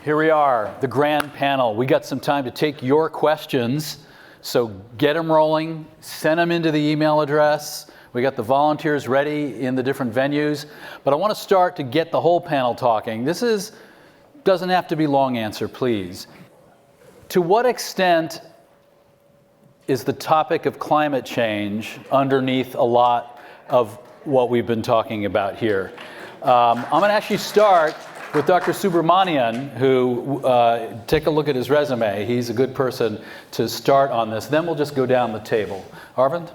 here we are, the grand panel. We got some time to take your questions, so get them rolling, send them into the email address. We got the volunteers ready in the different venues. But I want to start to get the whole panel talking. This doesn't have to be long answer, please. To what extent is the topic of climate change underneath a lot of what we've been talking about here? I'm going to actually start with Dr. Subramanian, who, take a look at his resume. He's a good person to start on this. Then we'll just go down the table. Arvind?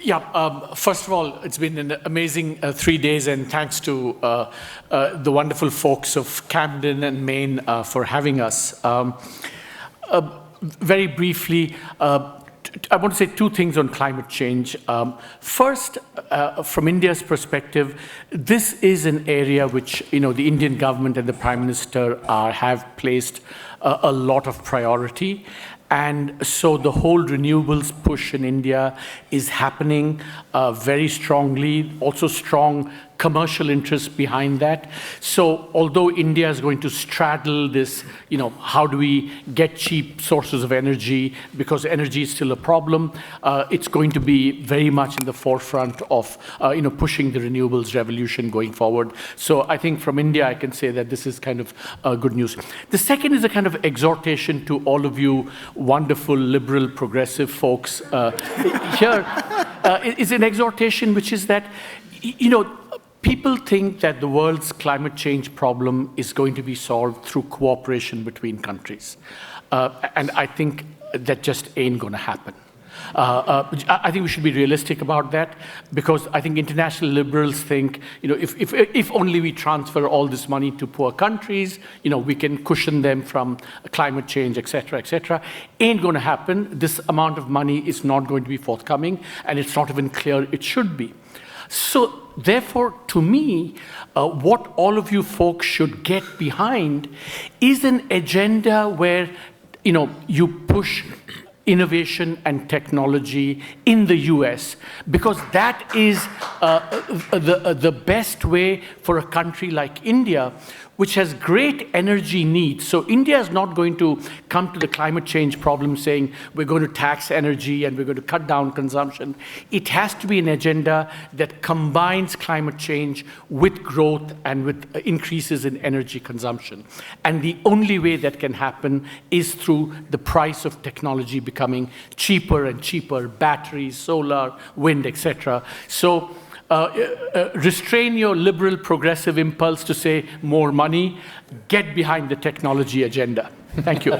Yeah, first of all, it's been an amazing 3 days, and thanks to the wonderful folks of Camden and Maine for having us. Very briefly, I want to say two things on climate change. First, from India's perspective, this is an area which the Indian government and the Prime Minister have placed a lot of priority. And so the whole renewables push in India is happening very strongly, also strong commercial interest behind that. So although India is going to straddle this, how do we get cheap sources of energy, because energy is still a problem, it's going to be very much in the forefront of pushing the renewables revolution going forward. So I think from India, I can say that this is kind of good news. The second is a kind of exhortation to all of you wonderful, liberal, progressive folks. Here is an exhortation, which is that, people think that the world's climate change problem is going to be solved through cooperation between countries. And I think that just ain't going to happen. I think we should be realistic about that, because I think international liberals think, if only we transfer all this money to poor countries, we can cushion them from climate change, et cetera, ain't going to happen. This amount of money is not going to be forthcoming, and it's not even clear it should be. So therefore, to me, what all of you folks should get behind is an agenda where, you push innovation and technology in the US, because that is the best way for a country like India, which has great energy needs. So India is not going to come to the climate change problem saying we're going to tax energy and we're going to cut down consumption. It has to be an agenda that combines climate change with growth and with increases in energy consumption. And the only way that can happen is through the price of technology becoming cheaper and cheaper, batteries, solar, wind, etc. So restrain your liberal progressive impulse to say more money, get behind the technology agenda. Thank you.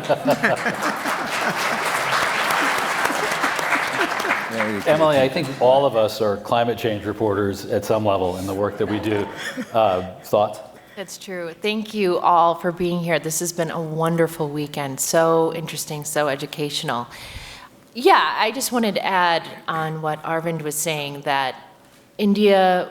Emily, I think all of us are climate change reporters at some level in the work that we do. Thoughts? That's true. Thank you all for being here. This has been a wonderful weekend. So interesting, so educational. Yeah, I just wanted to add on what Arvind was saying, that India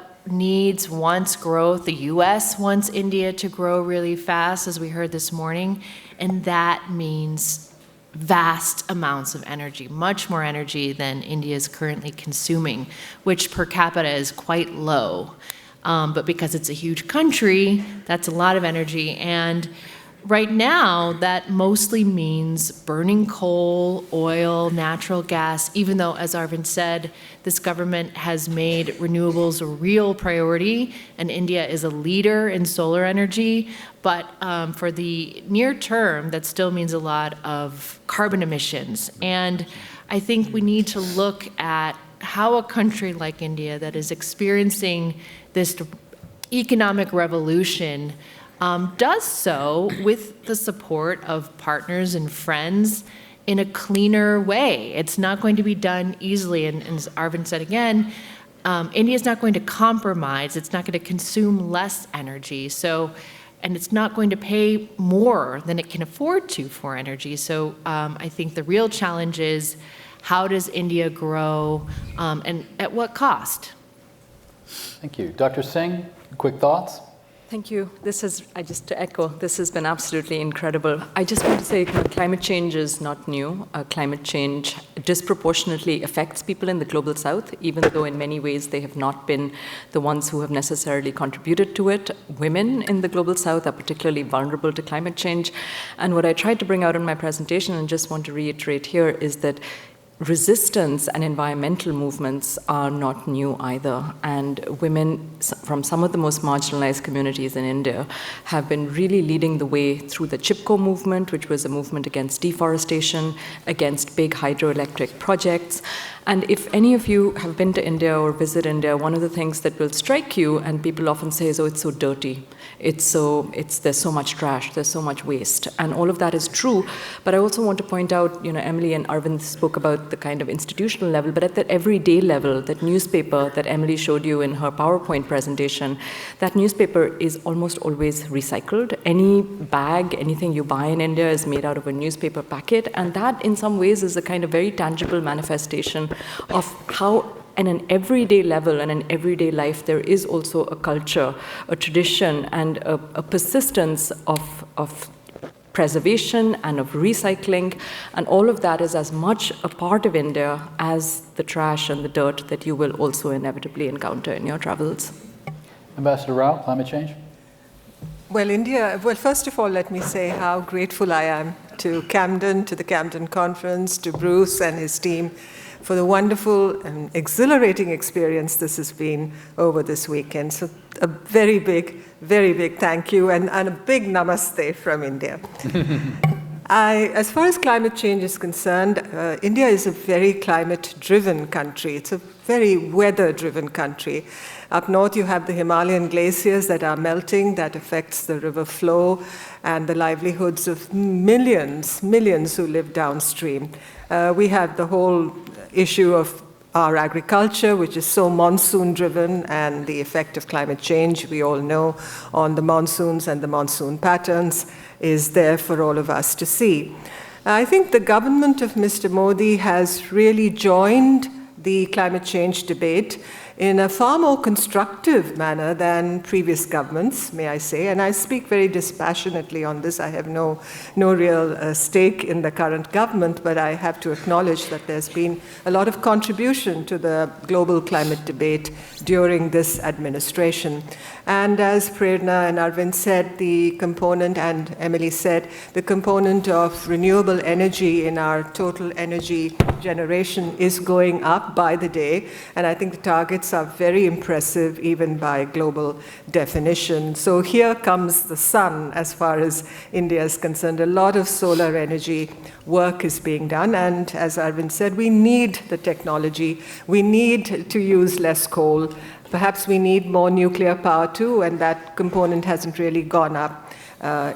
wants growth. The US wants India to grow really fast, as we heard this morning, and that means vast amounts of energy, much more energy than India is currently consuming, which per capita is quite low. But because it's a huge country, that's a lot of energy. And right now, that mostly means burning coal, oil, natural gas, even though, as Arvind said, this government has made renewables a real priority, and India is a leader in solar energy. But for the near term, that still means a lot of carbon emissions. And I think we need to look at how a country like India, that is experiencing this economic revolution, does so with the support of partners and friends in a cleaner way. It's not going to be done easily, and as Arvind said again, India is not going to compromise. It's not going to consume less energy. So, and it's not going to pay more than it can afford to for energy. So I think the real challenge is, how does India grow, and at what cost? Thank you. Dr. Singh, quick thoughts? Thank you. Just to echo, this has been absolutely incredible. I just want to say climate change is not new. Climate change disproportionately affects people in the global south, even though in many ways they have not been the ones who have necessarily contributed to it. Women in the global south are particularly vulnerable to climate change. And what I tried to bring out in my presentation and just want to reiterate here is that resistance and environmental movements are not new either. And women from some of the most marginalized communities in India have been really leading the way through the Chipko movement, which was a movement against deforestation, against big hydroelectric projects. And if any of you have been to India or visit India, one of the things that will strike you, and people often say, is, oh, it's so dirty. There's so much trash, there's so much waste. And all of that is true. But I also want to point out, Emily and Arvind spoke about the kind of institutional level, but at the everyday level, that newspaper that Emily showed you in her PowerPoint presentation, that newspaper is almost always recycled. Any bag, anything you buy in India is made out of a newspaper packet. And that, in some ways, is a kind of very tangible manifestation of how, in an everyday level and in everyday life, there is also a culture, a tradition, and a persistence of preservation and of recycling. And all of that is as much a part of India as the trash and the dirt that you will also inevitably encounter in your travels. Ambassador Rao, climate change? Well, first of all, let me say how grateful I am to Camden, to the Camden Conference, to Bruce and his team for the wonderful and exhilarating experience this has been over this weekend. So a very big thank you and a big namaste from India. As far as climate change is concerned, India is a very climate-driven country. It's a very weather-driven country. Up north, you have the Himalayan glaciers that are melting, that affects the river flow and the livelihoods of millions who live downstream. We have the whole issue of our agriculture, which is so monsoon-driven, and the effect of climate change, we all know, on the monsoons and the monsoon patterns is there for all of us to see. I think the government of Mr. Modi has really joined the climate change debate in a far more constructive manner than previous governments, may I say. And I speak very dispassionately on this. I have no real stake in the current government, but I have to acknowledge that there's been a lot of contribution to the global climate debate during this administration. And as Prerna and Arvind said, the component, and Emily said, the component of renewable energy in our total energy generation is going up by the day. And I think the targets are very impressive, even by global definition. So here comes the sun, as far as India is concerned. A lot of solar energy work is being done. And as Arvind said, we need the technology. We need to use less coal. Perhaps we need more nuclear power too, and that component hasn't really gone up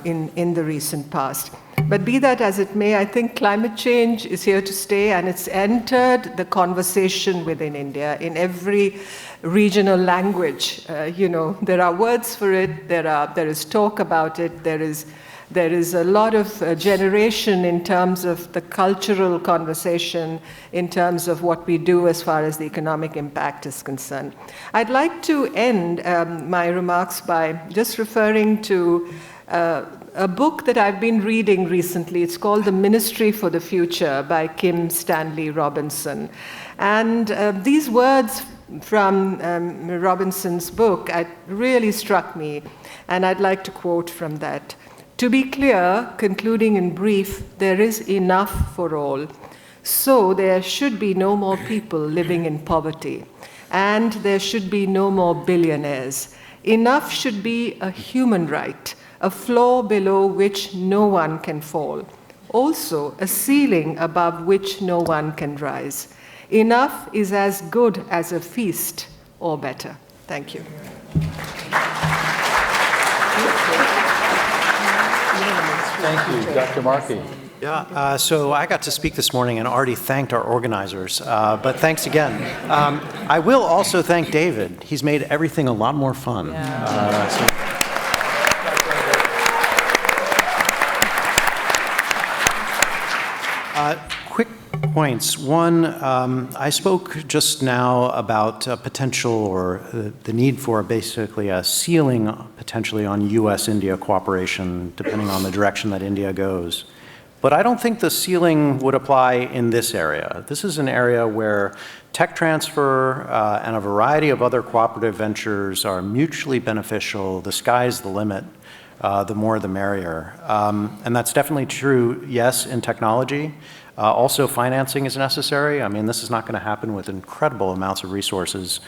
in the recent past. But be that as it may, I think climate change is here to stay, and it's entered the conversation within India in every regional language. There are words for it, there is talk about it, there is a lot of generation in terms of the cultural conversation, in terms of what we do as far as the economic impact is concerned. I'd like to end my remarks by just referring to a book that I've been reading recently. It's called The Ministry for the Future by Kim Stanley Robinson. And these words from Robinson's book really struck me, and I'd like to quote from that. To be clear, concluding in brief, there is enough for all. So there should be no more people living in poverty, and there should be no more billionaires. Enough should be a human right, a floor below which no one can fall. Also, a ceiling above which no one can rise. Enough is as good as a feast, or better. Thank you. Thank you. Dr. Markey. Yeah, so I got to speak this morning and already thanked our organizers, but thanks again. I will also thank David. He's made everything a lot more fun. Yeah. points. One, I spoke just now about potential or the need for basically a ceiling potentially on US-India cooperation, depending on the direction that India goes. But I don't think the ceiling would apply in this area. This is an area where tech transfer and a variety of other cooperative ventures are mutually beneficial. The sky's the limit. The more the merrier. And that's definitely true, yes, in technology. Also, financing is necessary. I mean, this is not going to happen with incredible amounts of resources.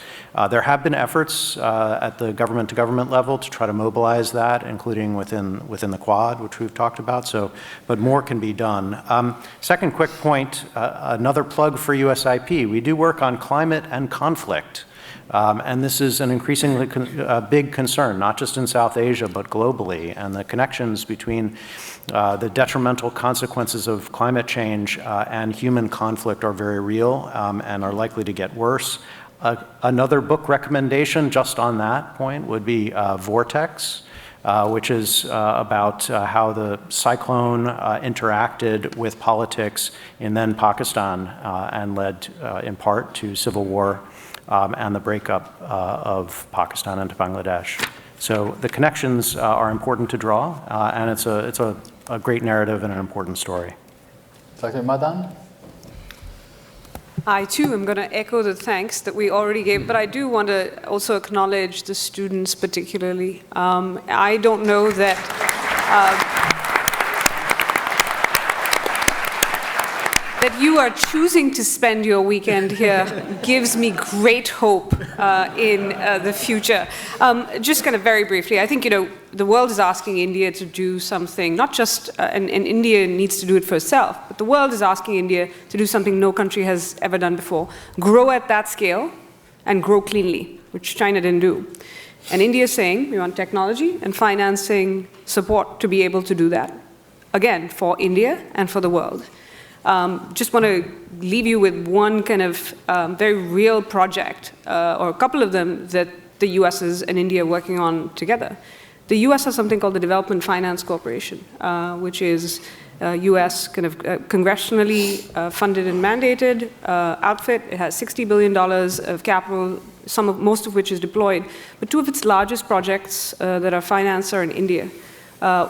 There have been efforts at the government-to-government level to try to mobilize that, including within the Quad, which we've talked about. So, but more can be done. Second quick point, another plug for USIP. We do work on climate and conflict. And this is an increasingly big concern, not just in South Asia, but globally. And the connections between the detrimental consequences of climate change and human conflict are very real and are likely to get worse. Another book recommendation just on that point would be Vortex, which is about how the cyclone interacted with politics in then Pakistan and led in part to civil war and the breakup of Pakistan into Bangladesh. So the connections are important to draw, and it's a great narrative and an important story. Dr. Madan? I, too, am going to echo the thanks that we already gave, but I do want to also acknowledge the students particularly. I don't know that that you are choosing to spend your weekend here gives me great hope in the future. Just kind of very briefly, I think, the world is asking India to do something, not just, and India needs to do it for itself, but the world is asking India to do something no country has ever done before. Grow at that scale and grow cleanly, which China didn't do. And India is saying we want technology and financing support to be able to do that. Again, for India and for the world. Just want to leave you with one kind of very real project, or a couple of them, that the US and India are working on together. The US has something called the Development Finance Corporation, which is a US kind of congressionally funded and mandated outfit. It has $60 billion of capital, most of which is deployed. But two of its largest projects that are financed are in India.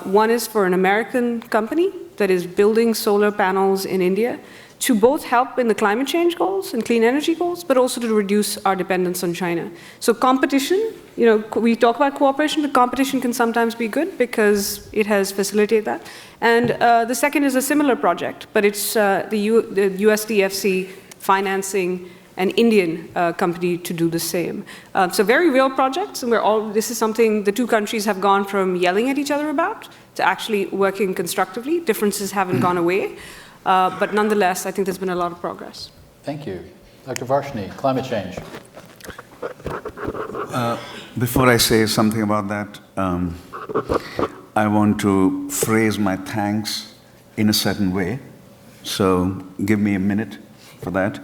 One is for an American company that is building solar panels in India to both help in the climate change goals and clean energy goals, but also to reduce our dependence on China. So competition, we talk about cooperation, but competition can sometimes be good because it has facilitated that. And the second is a similar project, but it's the USDFC financing an Indian company to do the same. So very real projects, and this is something the two countries have gone from yelling at each other about to actually working constructively. Differences haven't gone away, but nonetheless, I think there's been a lot of progress. Thank you. Dr. Varshney, climate change. Before I say something about that, I want to phrase my thanks in a certain way. So give me a minute for that.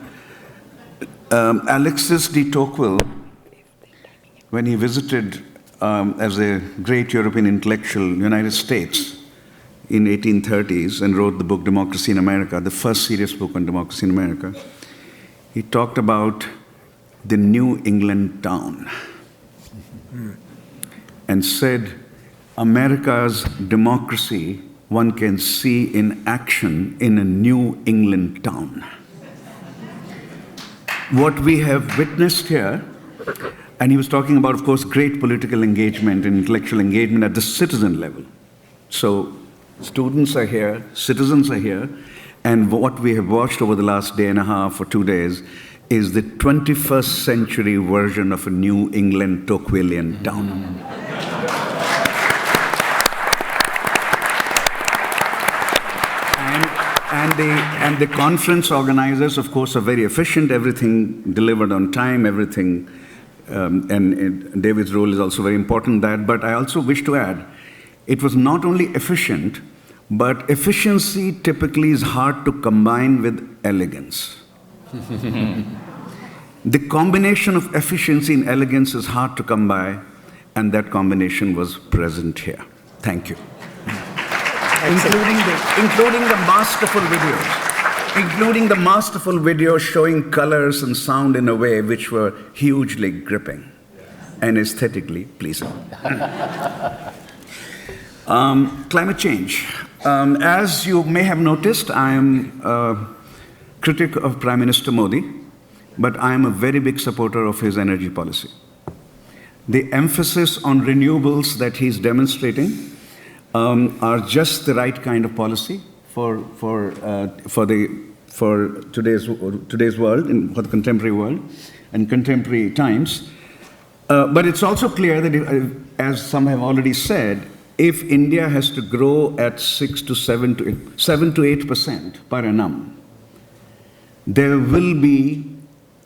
Alexis de Tocqueville, when he visited as a great European intellectual United States in 1830s and wrote the book Democracy in America, the first serious book on democracy in America, he talked about the New England town and said, America's democracy one can see in action in a New England town. What we have witnessed here, and he was talking about, of course, great political engagement and intellectual engagement at the citizen level. So students are here, citizens are here, and what we have watched over the last day and a half or 2 days is the 21st century version of a New England Tocquevillian town. And the conference organizers, of course, are very efficient, everything delivered on time, everything, and David's role is also very important in that. But I also wish to add, it was not only efficient, but efficiency typically is hard to combine with elegance. The combination of efficiency and elegance is hard to come by, and that combination was present here. Thank you. Including the masterful videos. including the masterful video showing colors and sound in a way which were hugely gripping and aesthetically pleasing. Climate change. As you may have noticed, I am a critic of Prime Minister Modi, but I am a very big supporter of his energy policy. The emphasis on renewables that he's demonstrating are just the right kind of policy for today's world, for the contemporary world and contemporary times. But it's also clear that, as some have already said, if India has to grow at 7 to 8% per annum, there will be,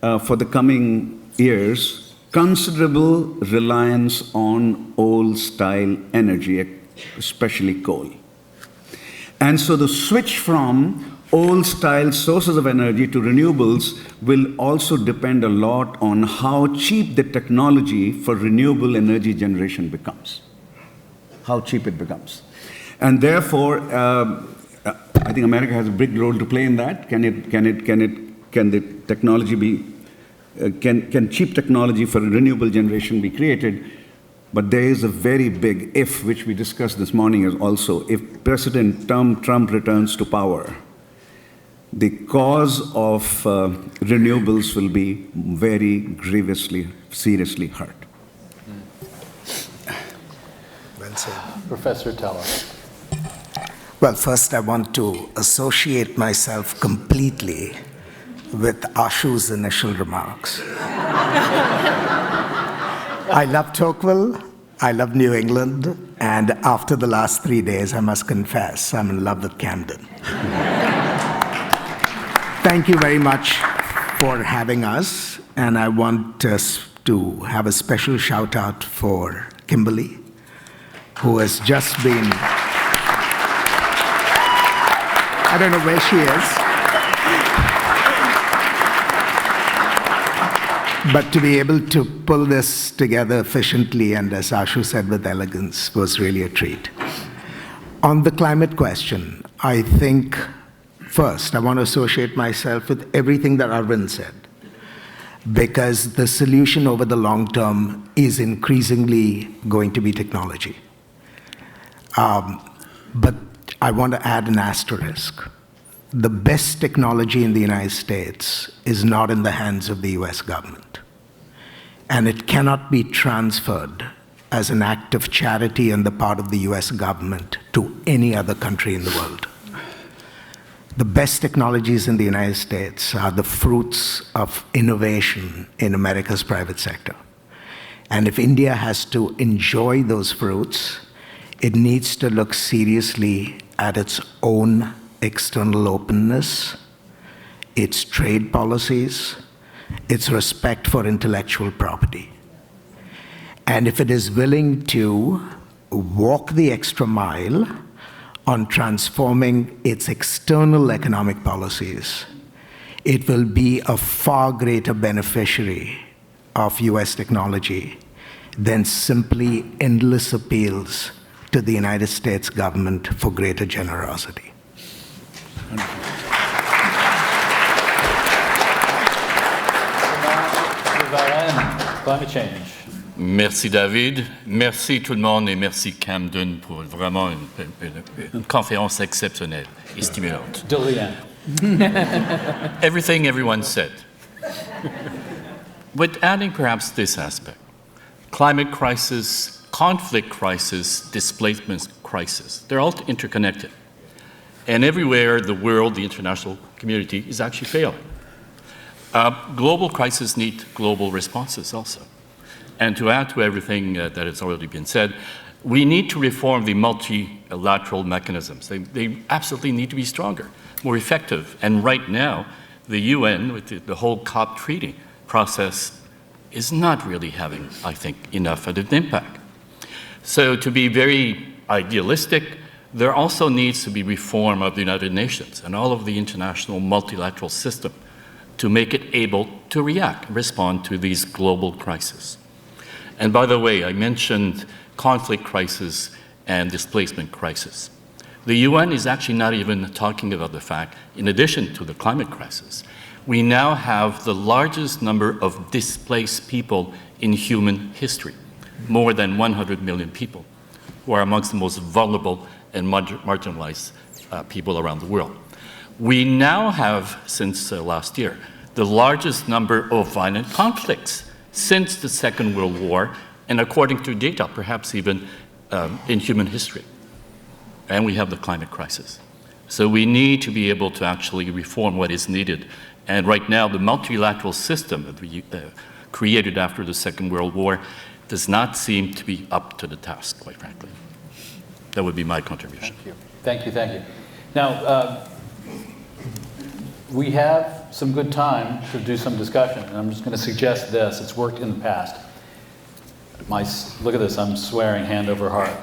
for the coming years, considerable reliance on old-style energy, especially coal. And so the switch from old-style sources of energy to renewables will also depend a lot on how cheap the technology for renewable energy generation becomes. How cheap it becomes. And therefore, I think America has a big role to play in that. Can the technology be, can cheap technology for renewable generation be created? But there is a very big if, which we discussed this morning as also, if President Trump returns to power, the cause of renewables will be very grievously, seriously hurt. Well said. Professor Teller. Well, first I want to associate myself completely with Ashu's initial remarks. I love Tocqueville, I love New England, and after the last 3 days, I must confess, I'm in love with Camden. Thank you very much for having us, and I want us to have a special shout out for Kimberly, who has just been, I don't know where she is, but to be able to pull this together efficiently and, as Ashu said, with elegance, was really a treat. On the climate question, I think, first, I want to associate myself with everything that Arvind said, because the solution over the long term is increasingly going to be technology. But I want to add an asterisk. The best technology in the United States is not in the hands of the US government. And it cannot be transferred as an act of charity on the part of the US government to any other country in the world. The best technologies in the United States are the fruits of innovation in America's private sector. And if India has to enjoy those fruits, it needs to look seriously at its own external openness, its trade policies, its respect for intellectual property. And if it is willing to walk the extra mile on transforming its external economic policies, it will be a far greater beneficiary of US technology than simply endless appeals to the United States government for greater generosity. Climate change. Merci David, merci tout le monde et merci Camden pour vraiment une conférence exceptionnelle et stimulante. Everything everyone said. With adding perhaps this aspect, climate crisis, conflict crisis, displacement crisis, they're all interconnected. And everywhere the world, the international community is actually failing. Global crises need global responses also. And to add to everything that has already been said, we need to reform the multilateral mechanisms. They absolutely need to be stronger, more effective. And right now, the UN, with the whole COP treaty process, is not really having, I think, enough of an impact. So to be very idealistic, there also needs to be reform of the United Nations and all of the international multilateral system to make it able to react, respond to these global crises. And by the way, I mentioned conflict crisis and displacement crisis. The UN is actually not even talking about the fact, in addition to the climate crisis, we now have the largest number of displaced people in human history, more than 100 million people, who are amongst the most vulnerable and marginalized people around the world. We now have, since last year, the largest number of violent conflicts since the Second World War, and according to data, perhaps even in human history. And we have the climate crisis. So we need to be able to actually reform what is needed. And right now, the multilateral system that we created after the Second World War does not seem to be up to the task, quite frankly. That would be my contribution. Thank you. Thank you, thank you. Now, we have some good time to do some discussion, and I'm just going to suggest this. It's worked in the past. Look at this, I'm swearing hand over heart.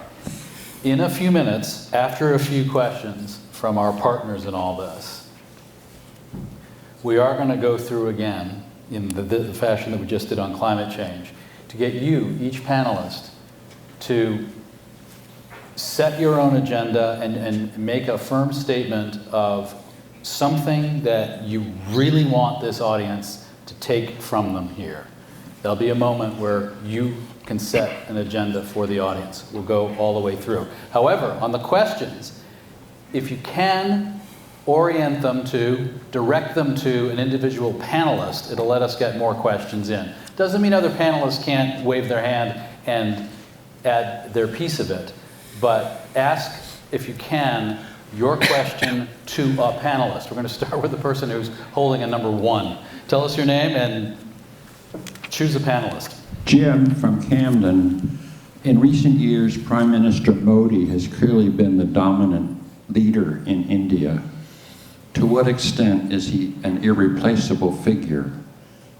In a few minutes, after a few questions from our partners in all this, we are going to go through again, in the fashion that we just did on climate change, to get you, each panelist, to set your own agenda and make a firm statement of something that you really want this audience to take from them here. There'll be a moment where you can set an agenda for the audience. We'll go all the way through. However, on the questions, if you can orient them to, direct them to an individual panelist, it'll let us get more questions in. Doesn't mean other panelists can't wave their hand and add their piece of it, but ask, if you can, your question to a panelist. We're going to start with the person who's holding a number 1. Tell us your name and choose a panelist. Jim from Camden. In recent years, Prime Minister Modi has clearly been the dominant leader in India. To what extent is he an irreplaceable figure?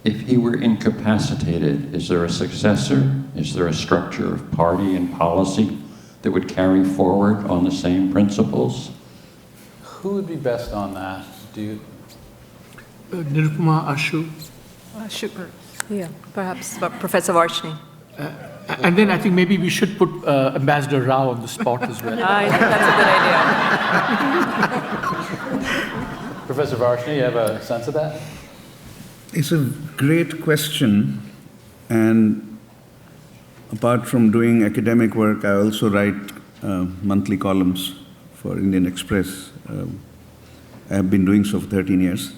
If he were incapacitated, is there a successor? Is there a structure of party and policy that would carry forward on the same principles? Who would be best on that? Do you? Nirupama Ashu. Yeah, perhaps Professor Varshney. And then I think maybe we should put Ambassador Rao on the spot as well. I think that's a good idea. Professor Varshney, you have a sense of that? It's a great question, and apart from doing academic work, I also write monthly columns for Indian Express. I have been doing so for 13 years.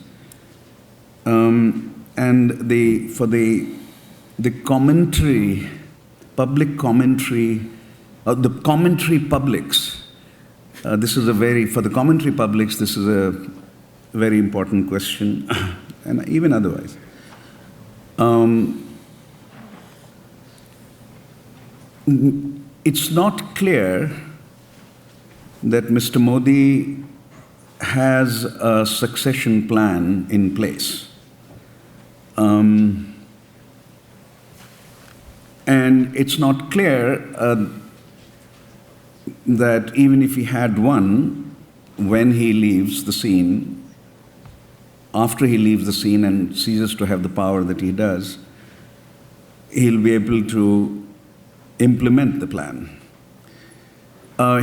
And for the commentary, public commentary, the commentary publics, for the commentary publics, this is a very important question, and even otherwise. It's not clear that Mr. Modi has a succession plan in place. And it's not clear that even if he had one, when he leaves the scene, after he leaves the scene and ceases to have the power that he does, he'll be able to implement the plan.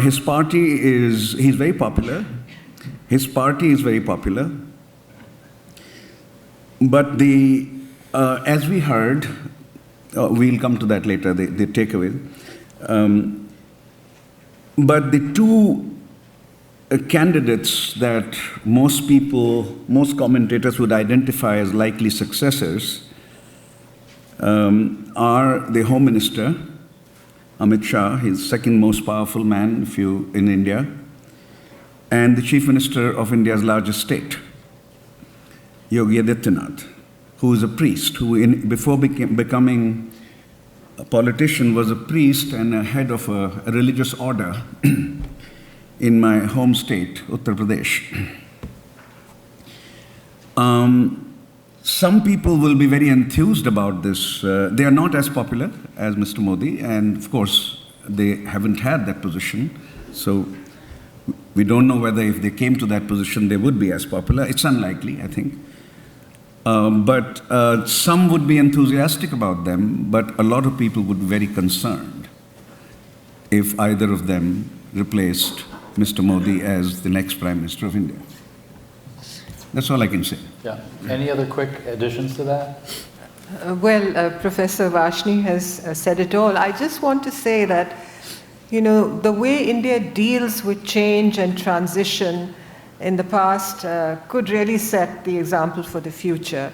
His party he's very popular. His party is very popular. But as we heard, we'll come to that later, the takeaway. But the two candidates that most commentators would identify as likely successors are the Home Minister, Amit Shah, he's the second most powerful man in India, and the Chief Minister of India's largest state, Yogi Adityanath, who is a priest, who before becoming a politician was a priest and a head of a religious order in my home state, Uttar Pradesh. Some people will be very enthused about this. They are not as popular as Mr. Modi, and of course, they haven't had that position. So we don't know whether if they came to that position, they would be as popular. It's unlikely, I think. But some would be enthusiastic about them, but a lot of people would be very concerned if either of them replaced Mr. Modi as the next Prime Minister of India. That's all I can say. Yeah. Any other quick additions to that? Professor Vashni has said it all. I just want to say that, the way India deals with change and transition in the past could really set the example for the future.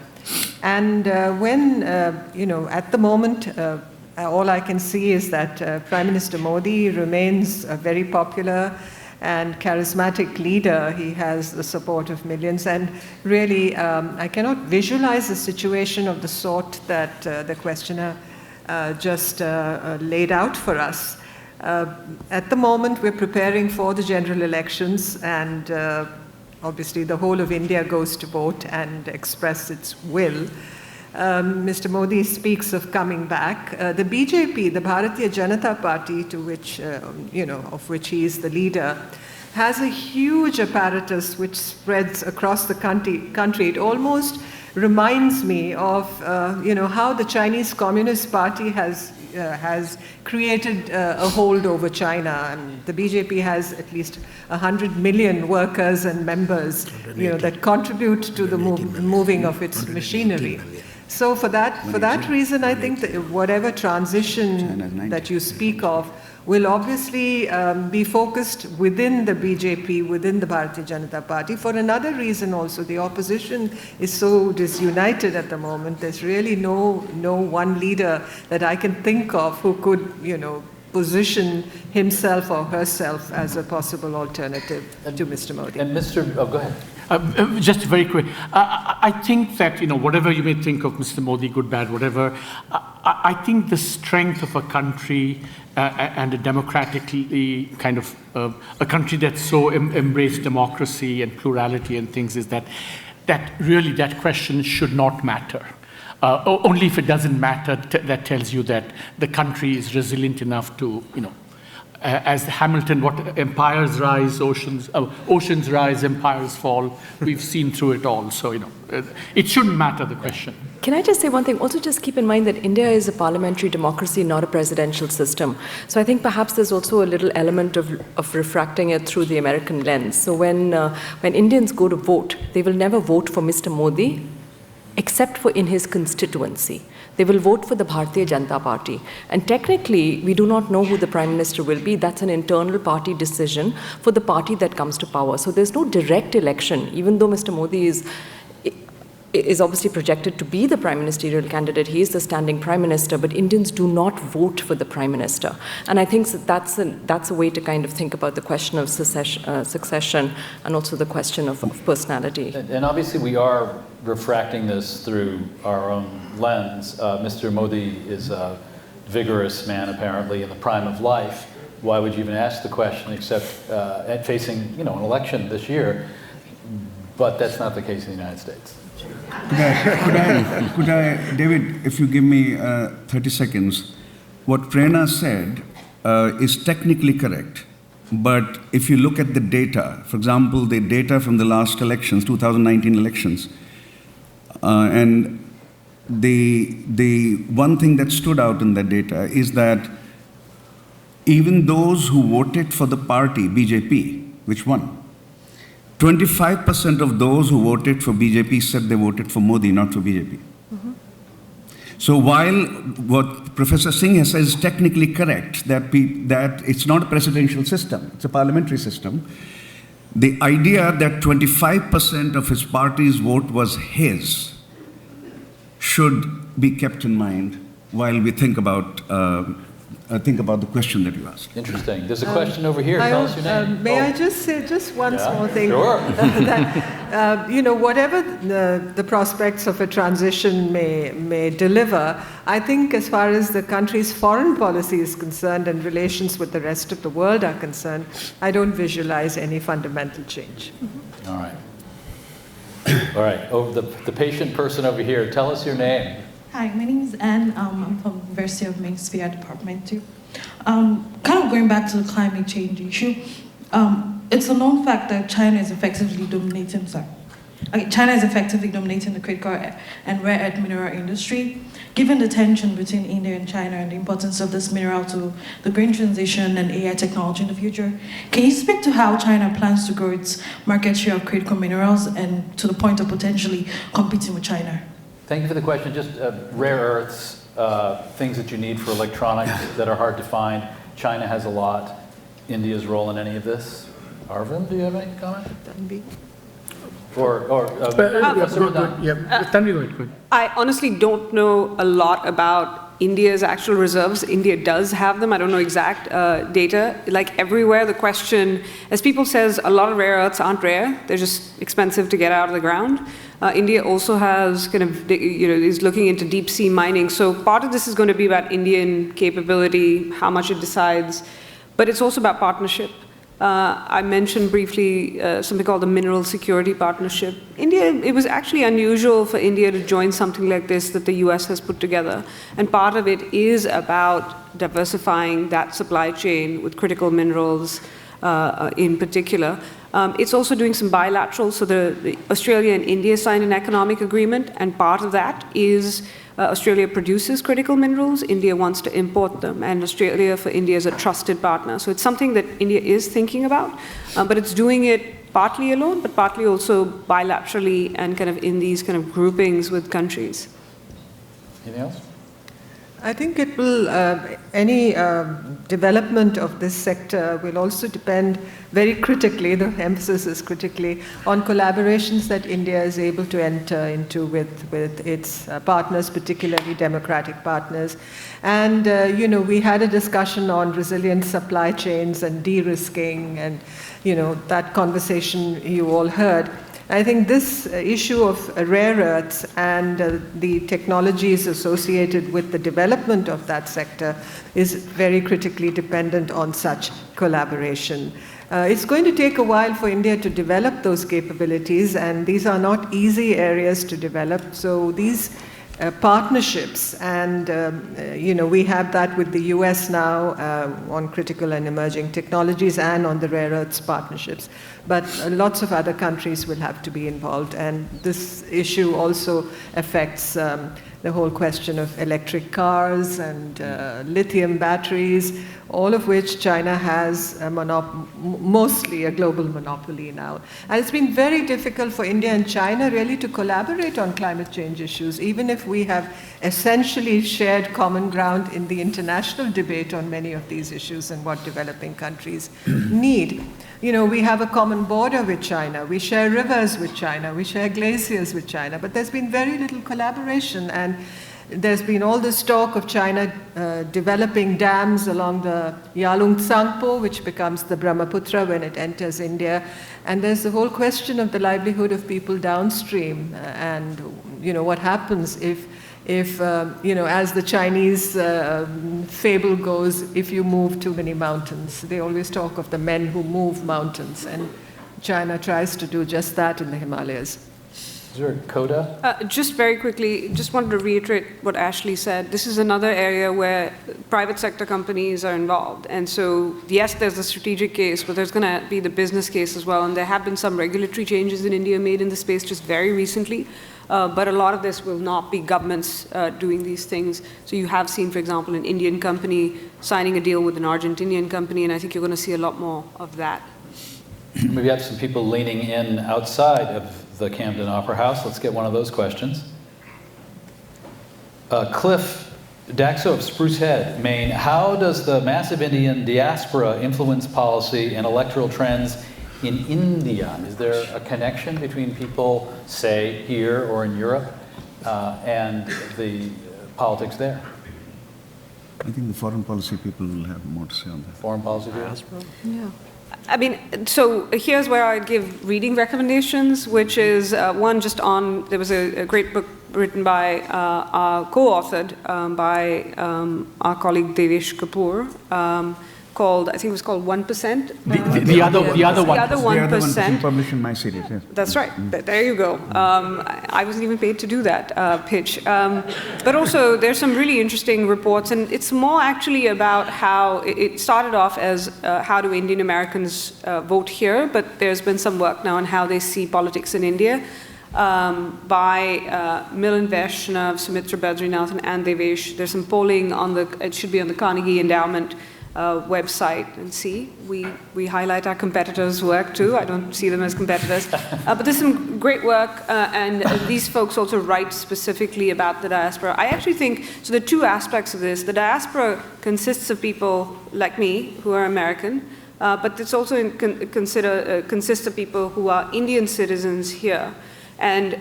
And at the moment, all I can see is that Prime Minister Modi remains a very popular and charismatic leader. He has the support of millions. And really, I cannot visualize a situation of the sort that the questioner just laid out for us. At the moment, we're preparing for the general elections, and obviously the whole of India goes to vote and express its will. Mr. Modi speaks of coming back. The BJP, the Bharatiya Janata Party, to which, of which he is the leader, has a huge apparatus which spreads across the country. It almost reminds me of, how the Chinese Communist Party has created a hold over China. And the BJP has at least 100 million workers and members, that contribute to the moving of its machinery. So for that reason, I think that whatever transition that you speak of will obviously be focused within the BJP, within the Bharatiya Janata Party. For another reason also, the opposition is so disunited at the moment. There's really no one leader that I can think of who could, position himself or herself as a possible alternative to Mr. Modi. And go ahead. Just very quick. I think that, whatever you may think of Mr. Modi, good, bad, whatever, I think the strength of a country and a democratically kind of a country that's so embraced democracy and plurality and things is that really that question should not matter. Only if it doesn't matter, that tells you that the country is resilient enough to, as Hamilton, what empires rise, oceans rise, empires fall. We've seen through it all. So, it shouldn't matter, the question. Can I just say one thing? Also, just keep in mind that India is a parliamentary democracy, not a presidential system. So I think perhaps there's also a little element of refracting it through the American lens. So when Indians go to vote, they will never vote for Mr. Modi, except for in his constituency. They will vote for the Bharatiya Janata Party. And technically, we do not know who the Prime Minister will be. That's an internal party decision for the party that comes to power. So there's no direct election, even though Mr. Modi is obviously projected to be the prime ministerial candidate. He is the standing prime minister, but Indians do not vote for the prime minister. And I think that's a way to kind of think about the question of succession and also the question of personality. And obviously we are refracting this through our own lens. Mr. Modi is a vigorous man, apparently, in the prime of life. Why would you even ask the question except facing an election this year? But that's not the case in the United States. Could I, David, if you give me 30 seconds, what Prerna said is technically correct. But if you look at the data, for example, the data from the last elections, 2019 elections, and the one thing that stood out in that data is that even those who voted for the party, BJP, which won, 25% of those who voted for BJP said they voted for Modi, not for BJP. Mm-hmm. So while what Professor Singh has said is technically correct, that it's not a presidential system, it's a parliamentary system, the idea that 25% of his party's vote was his should be kept in mind while we think about the question that you asked. Interesting. There's a question over here. Tell us your name. May I just say just one small thing? Sure. That, whatever the prospects of a transition may deliver, I think as far as the country's foreign policy is concerned and relations with the rest of the world are concerned, I don't visualize any fundamental change. Mm-hmm. All right. All right. Over the patient person over here, tell us your name. Hi, my name is Anne. I'm from the University of Mansfield Department 2. Kind of going back to the climate change issue, it's a known fact that China is effectively dominating China is effectively dominating the critical and rare earth mineral industry. Given the tension between India and China and the importance of this mineral to the green transition and AI technology in the future, can you speak to how China plans to grow its market share of critical minerals and to the point of potentially competing with China? Thank you for the question. Just rare earths, things that you need for electronics that are hard to find. China has a lot. India's role in any of this? Arvind, do you have any comment? I honestly don't know a lot about India's actual reserves. India does have them. I don't know exact data. Like everywhere, the question, as people says, a lot of rare earths aren't rare. They're just expensive to get out of the ground. India also has is looking into deep sea mining. So part of this is going to be about Indian capability, how much it decides, but it's also about partnership. I mentioned briefly something called the Mineral Security Partnership. It was actually unusual for India to join something like this that the US has put together. And part of it is about diversifying that supply chain with critical minerals in particular. It's also doing some bilateral, so the Australia and India signed an economic agreement, and part of that is Australia produces critical minerals, India wants to import them, and Australia for India is a trusted partner. So it's something that India is thinking about, but it's doing it partly alone, but partly also bilaterally and kind of in these kind of groupings with countries. Anything else? I think it will, any development of this sector will also depend very critically, the emphasis is critically, on collaborations that India is able to enter into with its partners, particularly democratic partners. And, we had a discussion on resilient supply chains and de-risking and, that conversation you all heard. I think this issue of rare earths and the technologies associated with the development of that sector is very critically dependent on such collaboration. It's going to take a while for India to develop those capabilities, and these are not easy areas to develop. So these partnerships, and we have that with the US now on critical and emerging technologies and on the rare earths partnerships. But lots of other countries will have to be involved, and this issue also affects the whole question of electric cars and lithium batteries, all of which China has mostly a global monopoly now. And it's been very difficult for India and China really to collaborate on climate change issues, even if we have essentially shared common ground in the international debate on many of these issues and what developing countries need. We have a common border with China, we share rivers with China, we share glaciers with China, but there's been very little collaboration, and there's been all this talk of China developing dams along the Yalung Tsangpo, which becomes the Brahmaputra when it enters India, and there's the whole question of the livelihood of people downstream, and what happens if as the Chinese fable goes, if you move too many mountains. They always talk of the men who move mountains, and China tries to do just that in the Himalayas. Is there a coda? Just very quickly, just wanted to reiterate what Ashley said. This is another area where private sector companies are involved. And so, yes, there's the strategic case, but there's going to be the business case as well. And there have been some regulatory changes in India made in the space just very recently. But a lot of this will not be governments doing these things. So you have seen, for example, an Indian company signing a deal with an Argentinian company, and I think you're going to see a lot more of that. We have some people leaning in outside of the Camden Opera House. Let's get one of those questions. Cliff Daxo of Spruce Head, Maine. How does the massive Indian diaspora influence policy and electoral trends in India? Is there a connection between people, say, here or in Europe, and the politics there? I think the foreign policy people will have more to say on that. Foreign policy diaspora? Yeah. I mean, so here's where I give reading recommendations, which is one just on, there was a great book written by, co-authored by our colleague Devesh Kapoor, called, I think it was called 1%. The other 1%. The other 1% published in my series, yes. That's right. There you go. I wasn't even paid to do that pitch. But also, there's some really interesting reports, and it's more actually about how it started off as how do Indian Americans vote here, but there's been some work now on how they see politics in India. By Milind Vaishnav, Sumitra Badrinath, and Devesh. There's some polling on it should be on the Carnegie Endowment website, and see, we highlight our competitors' work too. I don't see them as competitors. But there's some great work, and these folks also write specifically about the diaspora. I actually think, so there are two aspects of this. The diaspora consists of people like me, who are American, but it's also consists of people who are Indian citizens here. And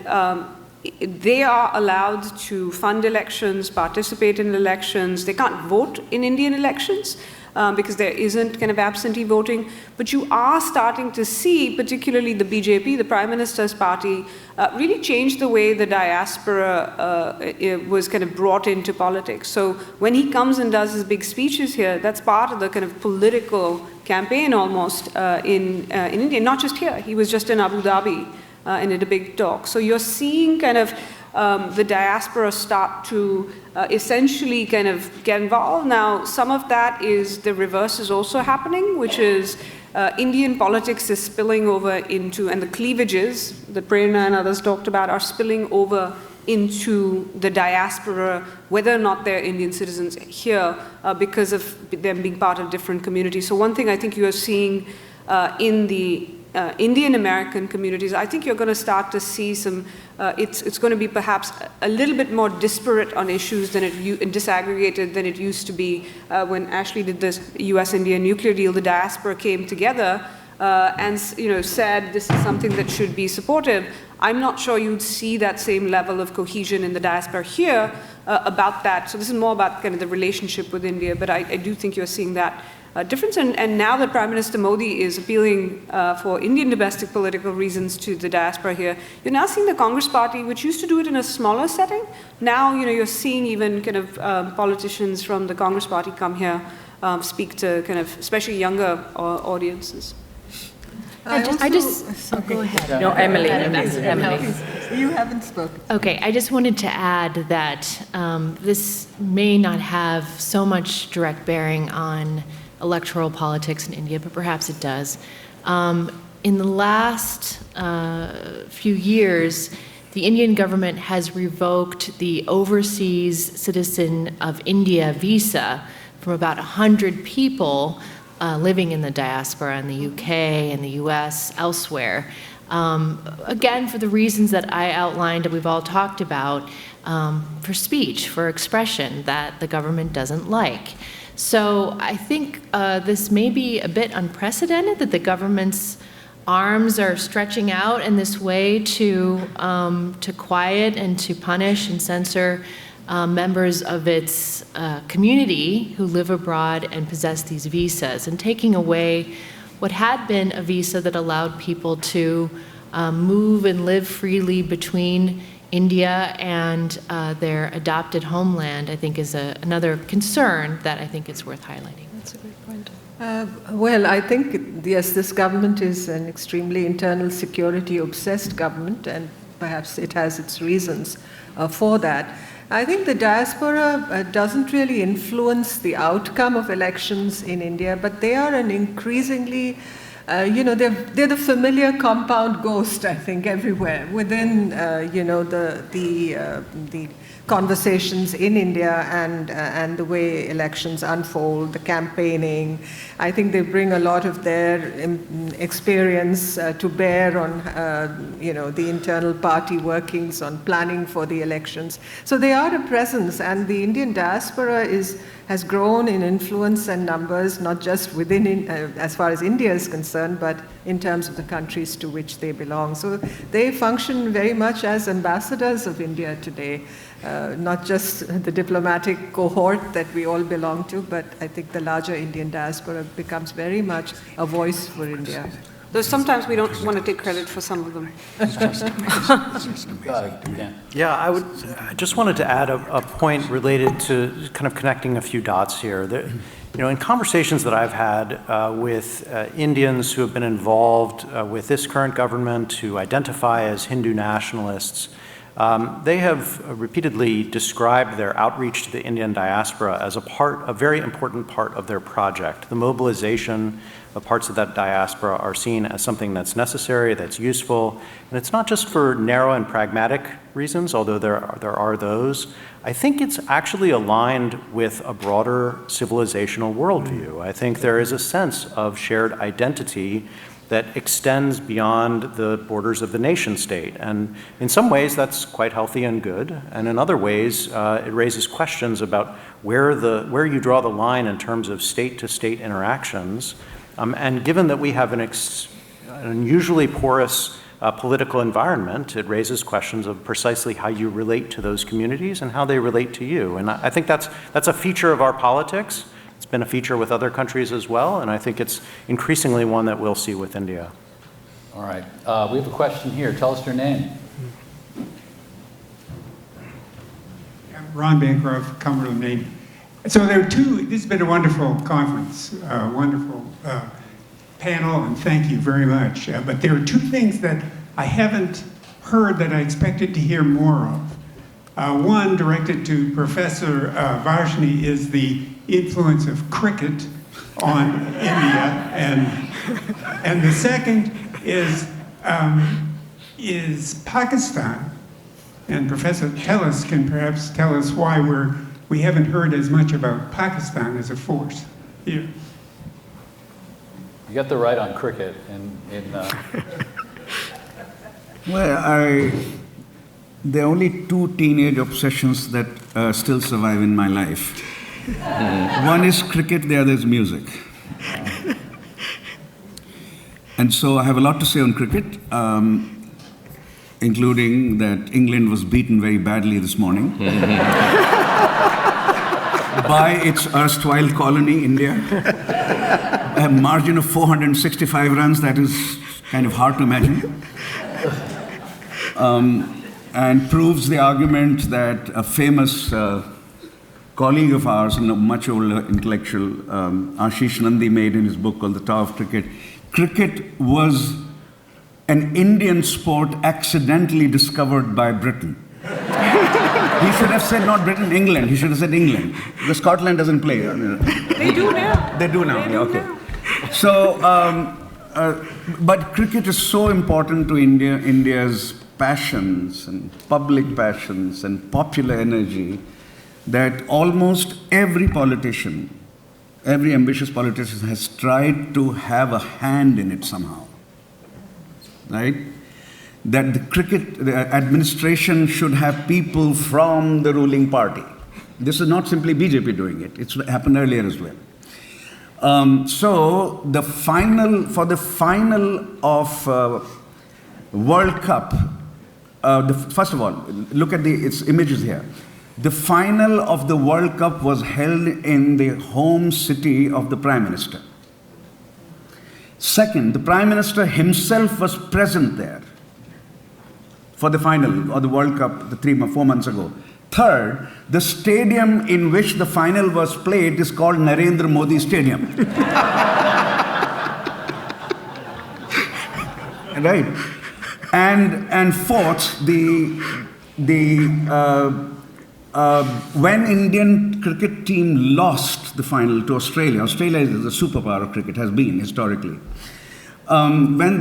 they are allowed to fund elections, participate in elections. They can't vote in Indian elections because there isn't kind of absentee voting. But you are starting to see, particularly the BJP, the Prime Minister's party, really change the way the diaspora was kind of brought into politics. So when he comes and does his big speeches here, that's part of the kind of political campaign almost in India, not just here. He was just in Abu Dhabi. And did a big talk. So you're seeing kind of the diaspora start to essentially kind of get involved. Now, some of that is the reverse is also happening, which is Indian politics is spilling over into, and the cleavages that Prerna and others talked about are spilling over into the diaspora, whether or not they're Indian citizens here, because of them being part of different communities. So one thing I think you are seeing in the Indian American communities, I think you're going to start to see some, it's going to be perhaps a little bit more disparate on issues than and disaggregated than it used to be when Ashley did this US-India nuclear deal. The diaspora came together and said this is something that should be supportive. I'm not sure you'd see that same level of cohesion in the diaspora here about that. So this is more about kind of the relationship with India, but I do think you're seeing that difference. And now that Prime Minister Modi is appealing for Indian domestic political reasons to the diaspora here, you're now seeing the Congress Party, which used to do it in a smaller setting. Now, you're seeing even kind of politicians from the Congress Party come here, speak to kind of especially younger audiences. Go ahead. No, Emily. You haven't spoken. Okay, I just wanted to add that this may not have so much direct bearing on electoral politics in India, but perhaps it does. In the last few years, the Indian government has revoked the overseas citizen of India visa from about 100 people living in the diaspora in the UK, in the US, elsewhere. Again, for the reasons that I outlined and we've all talked about, for speech, for expression that the government doesn't like. So I think this may be a bit unprecedented that the government's arms are stretching out in this way to quiet and to punish and censor members of its community who live abroad and possess these visas, and taking away what had been a visa that allowed people to move and live freely between India and their adopted homeland, I think is another concern that I think it's worth highlighting. That's a great point. Well, I think, yes, this government is an extremely internal security obsessed government, and perhaps it has its reasons for that. I think the diaspora doesn't really influence the outcome of elections in India, but they are an increasingly, they're the familiar compound ghost, I think, everywhere within, the conversations in India and the way elections unfold, the campaigning. I think they bring a lot of their experience to bear on, the internal party workings, on planning for the elections. So they are a presence, and the Indian diaspora has grown in influence and numbers, not just within, as far as India is concerned, but in terms of the countries to which they belong. So they function very much as ambassadors of India today. Not just the diplomatic cohort that we all belong to, but I think the larger Indian diaspora becomes very much a voice for India. Though sometimes we don't want to take credit for some of them. Yeah, I just wanted to add a point related to kind of connecting a few dots here. In conversations that I've had with Indians who have been involved with this current government, who identify as Hindu nationalists, they have repeatedly described their outreach to the Indian diaspora as a very important part of their project. The mobilization of parts of that diaspora are seen as something that's necessary, that's useful, and it's not just for narrow and pragmatic reasons, although there are those. I think it's actually aligned with a broader civilizational worldview. I think there is a sense of shared identity that extends beyond the borders of the nation state. And in some ways, that's quite healthy and good. And in other ways, it raises questions about where you draw the line in terms of state-to-state interactions. And given that we have an unusually porous political environment, it raises questions of precisely how you relate to those communities and how they relate to you. And I think that's a feature of our politics. It's been a feature with other countries as well, and I think it's increasingly one that we'll see with India. All right. We have a question here. Tell us your name. Ron Bancroft, Cumberland, Maine. So there are this has been a wonderful conference, wonderful panel, and thank you very much. But there are two things that I haven't heard that I expected to hear more of. One, directed to Professor Varshney, is the influence of cricket on India, and the second is Pakistan. And Professor Tellis can perhaps tell us why we haven't heard as much about Pakistan as a force here. You got the right on cricket. Well, there are only two teenage obsessions that still survive in my life. One is cricket, the other is music. And so I have a lot to say on cricket, including that England was beaten very badly this morning by its erstwhile colony, India. A margin of 465 runs, that is kind of hard to imagine. And proves the argument that a famous colleague of ours, and a much older intellectual, Ashish Nandi, made in his book called The Tao of Cricket. Cricket was an Indian sport accidentally discovered by Britain. He should have said not Britain, England. He should have said England. Because Scotland doesn't play. They do now. They do now, okay. So, but cricket is so important to India's passions and public passions and popular energy that almost every politician, every ambitious politician has tried to have a hand in it somehow, right? That the administration should have people from the ruling party. This is not simply BJP doing it. It's happened earlier as well. So for the final of World Cup, first of all, look at its images here. The final of the World Cup was held in the home city of the Prime Minister. Second, the Prime Minister himself was present there for the final of the World Cup 4 months ago. Third, the stadium in which the final was played is called Narendra Modi Stadium. Right? And fourth, when Indian cricket team lost the final to Australia, Australia is the superpower of cricket, has been historically. When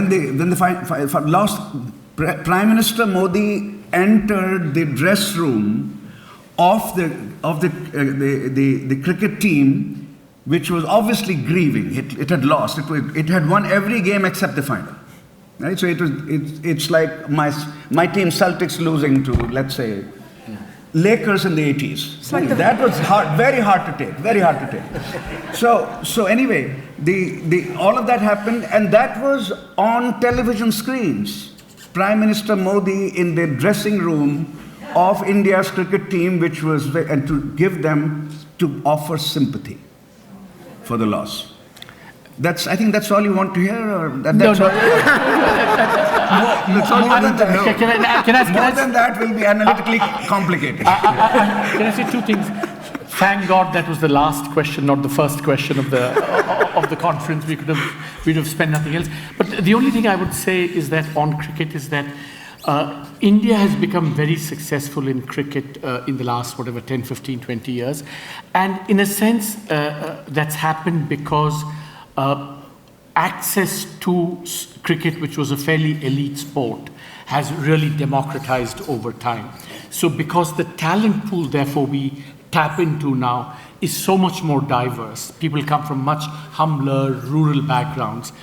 they lost, Prime Minister Modi entered the dress room of the cricket team, which was obviously grieving. It had lost. It had won every game except the final. Right? So it's like my team Celtics losing to, let's say, Lakers in the 80s. That was very hard to take, very hard to take. So anyway, all of that happened, and that was on television screens. Prime Minister Modi in the dressing room of India's cricket team, and to give them, to offer sympathy for the loss. I think that's all you want to hear, or that's all? That's all you want to know. More than that will be analytically complicated. Can I say two things? Thank God that was the last question, not the first question of the conference. We'd have spent nothing else. But the only thing I would say is that on cricket is that India has become very successful in cricket in the last, 10, 15, 20 years. And in a sense, that's happened because access to cricket, which was a fairly elite sport, has really democratized over time. So because the talent pool, therefore, we tap into now is so much more diverse. People come from much humbler, rural backgrounds.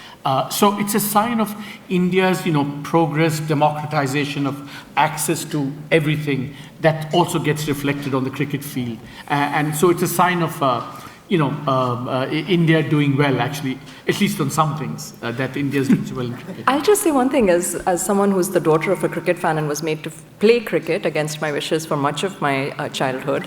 So it's a sign of India's, progress, democratization of access to everything that also gets reflected on the cricket field. And so it's a sign of, India doing well, actually, at least on some things, that India's doing well in cricket. I'll just say one thing, as someone who's the daughter of a cricket fan and was made to play cricket against my wishes for much of my childhood.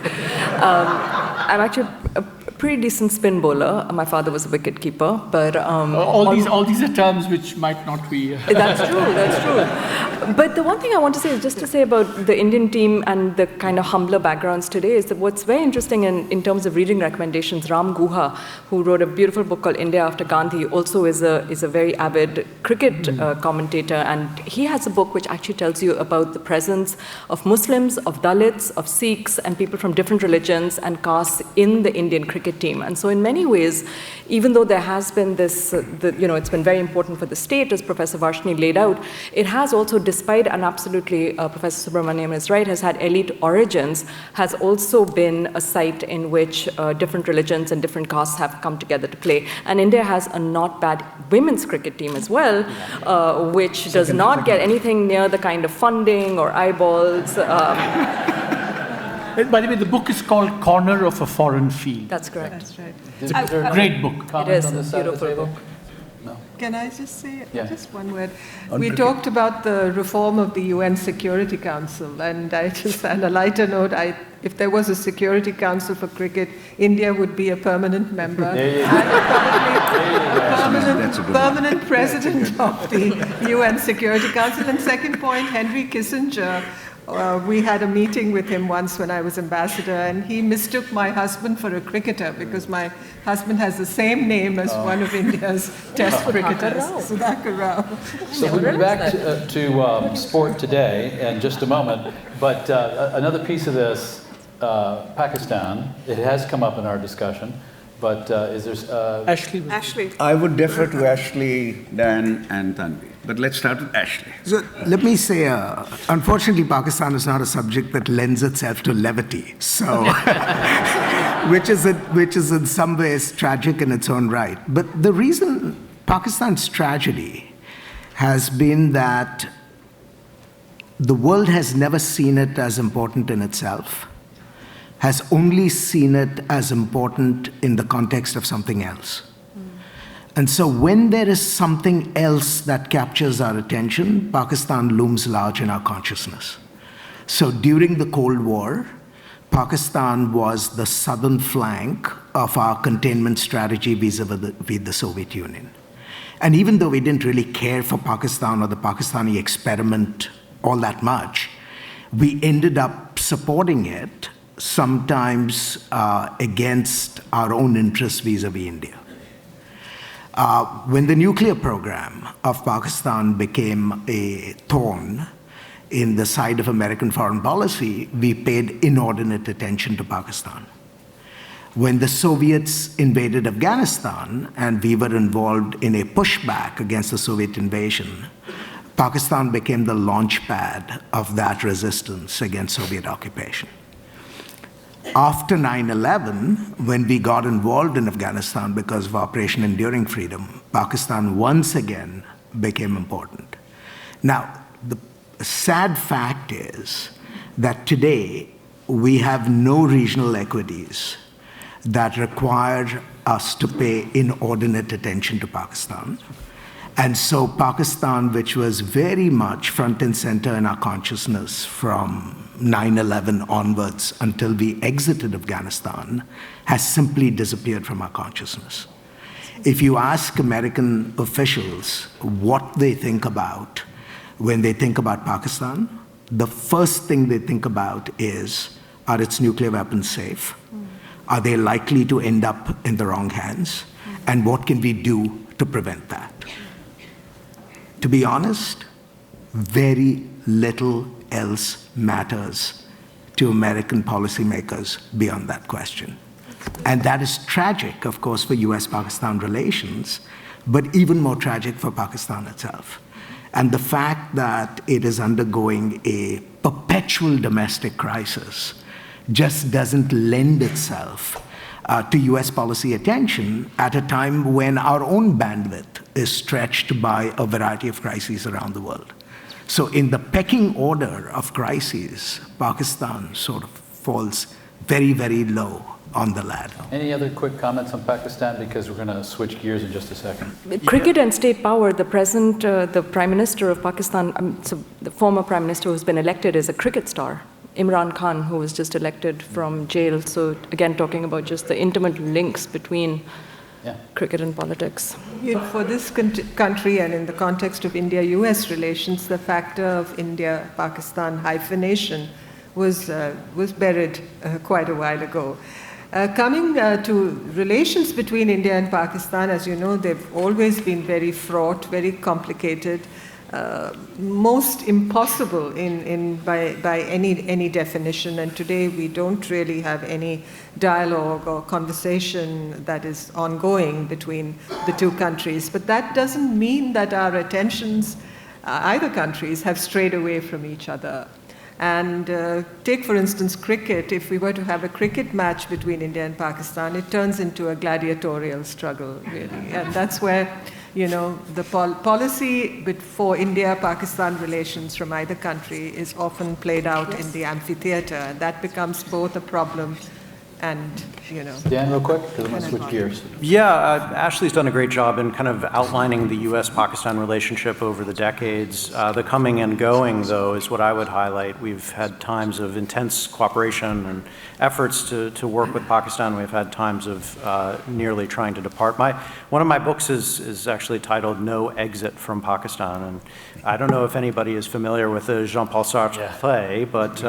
I'm actually a pretty decent spin bowler. My father was a wicket keeper, but all these are terms which might not be. That's true. But the one thing I want to say is just to say about the Indian team and the kind of humbler backgrounds today is that what's very interesting in terms of reading recommendations. Ram Guha, who wrote a beautiful book called India After Gandhi, also is a very avid cricket commentator, and he has a book which actually tells you about the presence of Muslims, of Dalits, of Sikhs, and people from different religions and castes in the Indian cricket team. And so in many ways, even though there has been this, it's been very important for the state, as Professor Varshini laid out, it has also, despite, and absolutely Professor Subramaniam is right, has had elite origins, has also been a site in which different religions and different castes have come together to play. And India has a not bad women's cricket team as well, which does not get anything near the kind of funding or eyeballs. By the way, the book is called Corner of a Foreign Field. That's correct. That's right. It's a great book. It is a beautiful book. No. Can I just say just one word? On We cricket. talked about the reform of the UN Security Council, and I just, on a lighter note, if there was a Security Council for cricket, India would be a permanent member and That's a good one. permanent president of the UN Security Council. And second point, Henry Kissinger. We had a meeting with him once when I was ambassador, and he mistook my husband for a cricketer because my husband has the same name as one of India's test cricketers, Sudhakar Rao. So we'll be back to sport today in just a moment. But another piece of this, Pakistan, it has come up in our discussion. But is there... Ashley. I would defer to Ashley, Dan, and Tanvi. But let's start with Ashley. So let me say, unfortunately, Pakistan is not a subject that lends itself to levity. So, which is in some ways tragic in its own right. But the reason Pakistan's tragedy has been that the world has never seen it as important in itself, has only seen it as important in the context of something else. And so when there is something else that captures our attention, Pakistan looms large in our consciousness. So during the Cold War, Pakistan was the southern flank of our containment strategy vis-a-vis the Soviet Union. And even though we didn't really care for Pakistan or the Pakistani experiment all that much, we ended up supporting it, sometimes against our own interests vis-a-vis India. When the nuclear program of Pakistan became a thorn in the side of American foreign policy, we paid inordinate attention to Pakistan. When the Soviets invaded Afghanistan and we were involved in a pushback against the Soviet invasion, Pakistan became the launch pad of that resistance against Soviet occupation. After 9/11, when we got involved in Afghanistan because of Operation Enduring Freedom, Pakistan once again became important. Now, the sad fact is that today we have no regional equities that require us to pay inordinate attention to Pakistan. And so Pakistan, which was very much front and center in our consciousness from 9/11 onwards until we exited Afghanistan, has simply disappeared from our consciousness. If you ask American officials what they think about when they think about Pakistan, the first thing they think about is, are its nuclear weapons safe? Are they likely to end up in the wrong hands? And what can we do to prevent that? To be honest, very little else matters to American policymakers beyond that question. And that is tragic, of course, for US-Pakistan relations, but even more tragic for Pakistan itself. And the fact that it is undergoing a perpetual domestic crisis just doesn't lend itself to US policy attention at a time when our own bandwidth is stretched by a variety of crises around the world. So in the pecking order of crises, Pakistan sort of falls very, very low on the ladder. Any other quick comments on Pakistan? Because we're going to switch gears in just a second. Cricket and state power, the Prime Minister of Pakistan, so the former Prime Minister who's been elected is a cricket star, Imran Khan, who was just elected from jail. So again, talking about just the intimate links between cricket and politics. For this country and in the context of India-US relations, the factor of India-Pakistan hyphenation was buried quite a while ago. Coming to relations between India and Pakistan, as you know, they've always been very fraught, very complicated, most impossible by any definition. And today we don't really have any dialogue or conversation that is ongoing between the two countries. But that doesn't mean that our attentions, either countries, have strayed away from each other. And take, for instance, cricket. If we were to have a cricket match between India and Pakistan, it turns into a gladiatorial struggle, really. And that's where, the policy for India-Pakistan relations from either country is often played out in the amphitheater. And that becomes both a problem and, Dan, real quick, because I'm going to switch gears. Yeah, Ashley's done a great job in kind of outlining the US-Pakistan relationship over the decades. The coming and going, though, is what I would highlight. We've had times of intense cooperation and efforts to work with Pakistan. We've had times of nearly trying to depart. One of my books is actually titled No Exit from Pakistan. And I don't know if anybody is familiar with the Jean-Paul Sartre play, but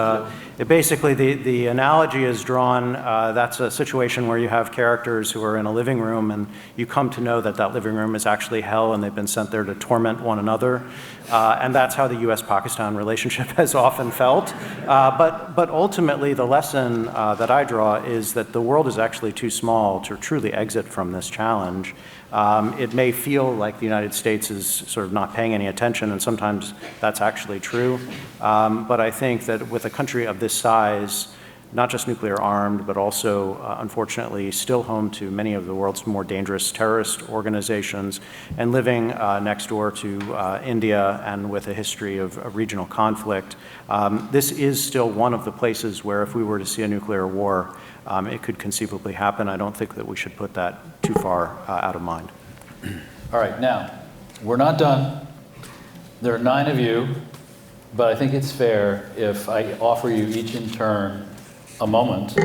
basically the analogy is drawn, that's a situation where you have characters who are in a living room and you come to know that living room is actually hell and they've been sent there to torment one another. And that's how the US-Pakistan relationship has often felt. But ultimately, the lesson that I draw is that the world is actually too small to truly exit from this challenge. It may feel like the United States is sort of not paying any attention, and sometimes that's actually true. But I think that with a country of this size, not just nuclear armed, but also, unfortunately, still home to many of the world's more dangerous terrorist organizations, and living next door to India and with a history of regional conflict. This is still one of the places where if we were to see a nuclear war, it could conceivably happen. I don't think that we should put that too far out of mind. All right, now, we're not done. There are 9 of you, but I think it's fair if I offer you each in turn a moment,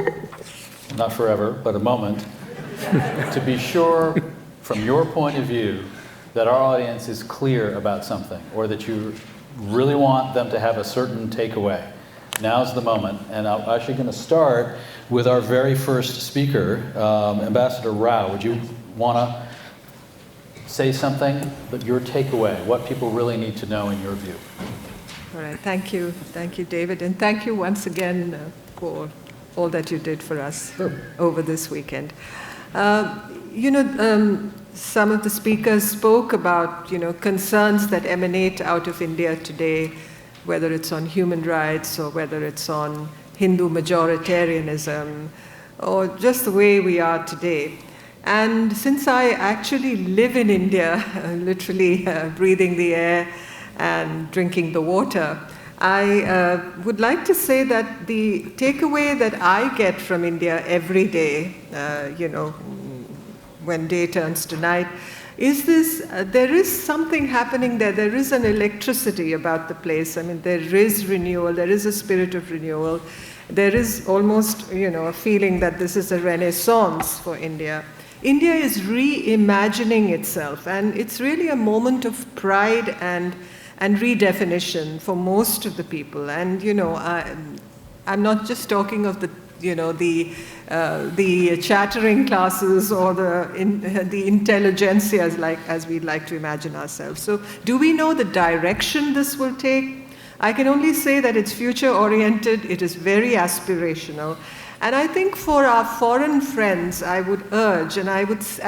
not forever, but a moment, to be sure from your point of view that our audience is clear about something, or that you really want them to have a certain takeaway. Now's the moment. And I'm actually going to start with our very first speaker, Ambassador Rao. Would you want to say something, but your takeaway, what people really need to know in your view? All right, thank you. Thank you, David. And thank you once again for all that you did for us over this weekend. Some of the speakers spoke about, concerns that emanate out of India today, whether it's on human rights or whether it's on Hindu majoritarianism or just the way we are today. And since I actually live in India, literally breathing the air and drinking the water, I would like to say that the takeaway that I get from India every day, when day turns to night, is this, there is something happening there. There is an electricity about the place. I mean, there is renewal. There is a spirit of renewal. There is almost, a feeling that this is a renaissance for India. India is reimagining itself, and it's really a moment of pride and redefinition for most of the people. And, I'm not just talking of the the chattering classes or the intelligentsias, as we'd like to imagine ourselves. So do we know the direction this will take? I can only say that it's future-oriented, it is very aspirational. And I think for our foreign friends, I would urge, and I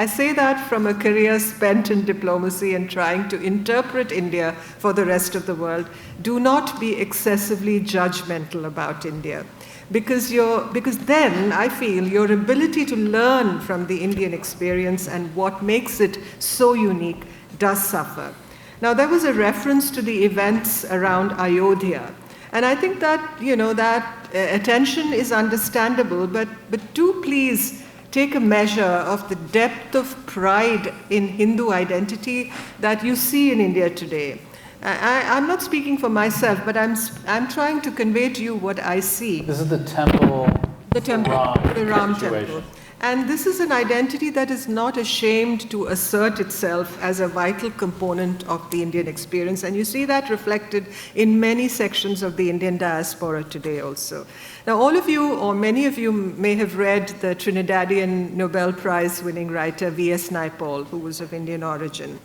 say that from a career spent in diplomacy and trying to interpret India for the rest of the world, do not be excessively judgmental about India. Because then, I feel, your ability to learn from the Indian experience and what makes it so unique does suffer. Now, there was a reference to the events around Ayodhya. And I think that, that attention is understandable, but do please take a measure of the depth of pride in Hindu identity that you see in India today. I'm not speaking for myself, but I'm trying to convey to you what I see. This is the temple. The Ram temple. And this is an identity that is not ashamed to assert itself as a vital component of the Indian experience. And you see that reflected in many sections of the Indian diaspora today also. Now, all of you, or many of you, may have read the Trinidadian Nobel Prize winning writer V.S. Naipaul, who was of Indian origin.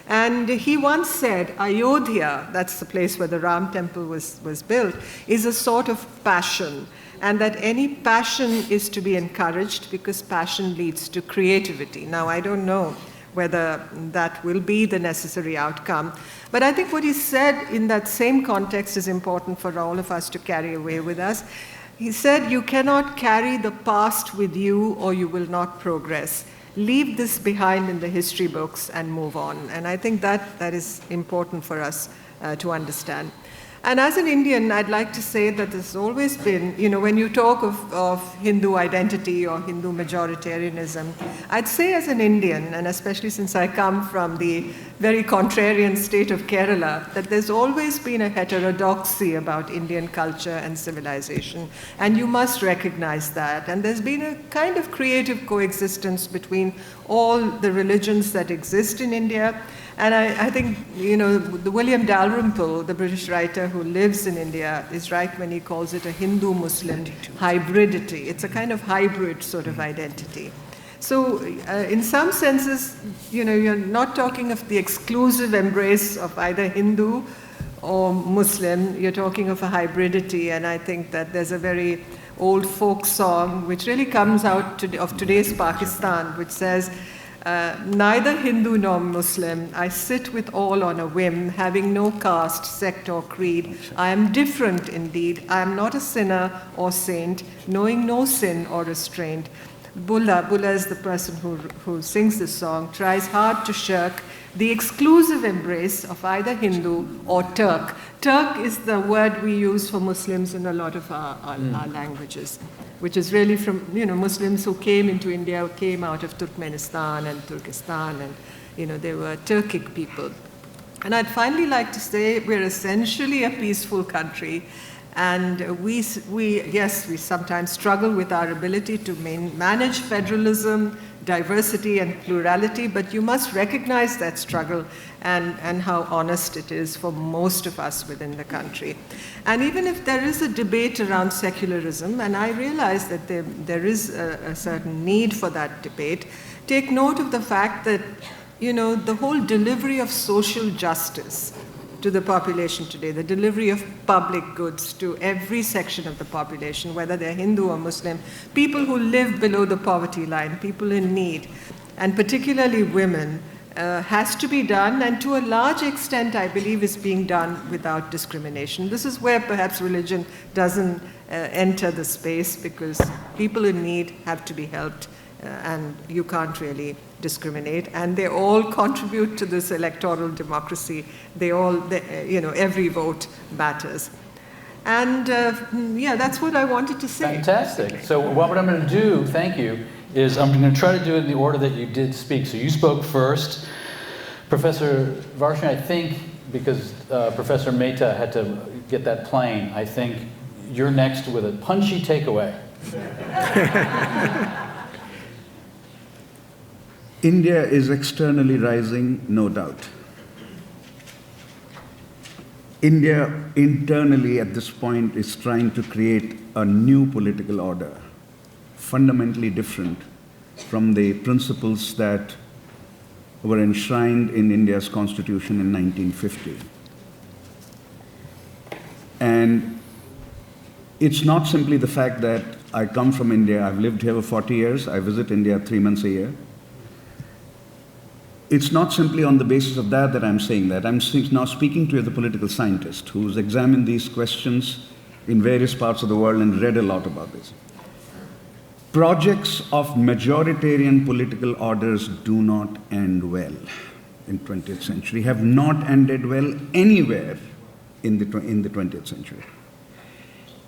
And he once said, Ayodhya, that's the place where the Ram temple was built, is a sort of passion. And that any passion is to be encouraged because passion leads to creativity. Now, I don't know whether that will be the necessary outcome, but I think what he said in that same context is important for all of us to carry away with us. He said, you cannot carry the past with you or you will not progress. Leave this behind in the history books and move on. And I think that is important for us to understand. And as an Indian, I'd like to say that there's always been, when you talk of Hindu identity or Hindu majoritarianism, I'd say as an Indian, and especially since I come from the very contrarian state of Kerala, that there's always been a heterodoxy about Indian culture and civilization. And you must recognize that. And there's been a kind of creative coexistence between all the religions that exist in India. And I think, the William Dalrymple, the British writer who lives in India, is right when he calls it a Hindu-Muslim hybridity. It's a kind of hybrid sort of identity. So in some senses, you're not talking of the exclusive embrace of either Hindu or Muslim. You're talking of a hybridity. And I think that there's a very old folk song, which really comes out of today's Pakistan, which says, neither Hindu nor Muslim, I sit with all on a whim, having no caste, sect, or creed. I am different indeed. I am not a sinner or saint, knowing no sin or restraint. Bulla is the person who sings this song, tries hard to shirk the exclusive embrace of either Hindu or Turk. Turk is the word we use for Muslims in a lot of our languages, which is really from, Muslims who came into India, came out of Turkmenistan and Turkestan, and, they were Turkic people. And I'd finally like to say we're essentially a peaceful country, and we sometimes struggle with our ability to manage federalism, diversity, and plurality, but you must recognize that struggle and how honest it is for most of us within the country. And even if there is a debate around secularism, and I realize that there is a certain need for that debate, take note of the fact that, the whole delivery of social justice to the population today, the delivery of public goods to every section of the population, whether they're Hindu or Muslim, people who live below the poverty line, people in need, and particularly women, has to be done, and to a large extent, I believe, is being done without discrimination. This is where perhaps religion doesn't enter the space, because people in need have to be helped, and you can't really discriminate, and they all contribute to this electoral democracy. Every vote matters. And that's what I wanted to say. Fantastic. So what I'm going to do, thank you, is I'm going to try to do it in the order that you did speak. So you spoke first. Professor Varshney, I think, because Professor Mehta had to get that plane, I think you're next with a punchy takeaway. India is externally rising, no doubt. India internally at this point is trying to create a new political order fundamentally different from the principles that were enshrined in India's constitution in 1950. And it's not simply the fact that I come from India, I've lived here for 40 years, I visit India 3 months a year. It's not simply on the basis of that I'm saying that. I'm now speaking to you as a political scientist who's examined these questions in various parts of the world and read a lot about this. Projects of majoritarian political orders do not end well in 20th century, have not ended well anywhere in the 20th century.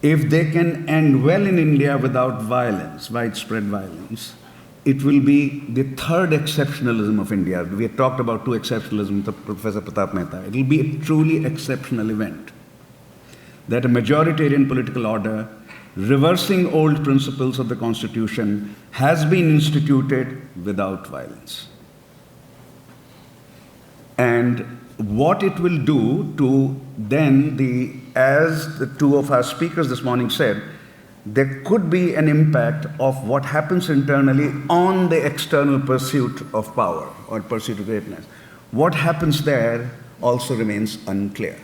If they can end well in India without violence, widespread violence, it will be the third exceptionalism of India. We have talked about two exceptionalisms, Professor Pratap Mehta. It will be a truly exceptional event, that a majoritarian political order, reversing old principles of the Constitution, has been instituted without violence. And what it will do to then, as the two of our speakers this morning said, there could be an impact of what happens internally on the external pursuit of power or pursuit of greatness. What happens there also remains unclear.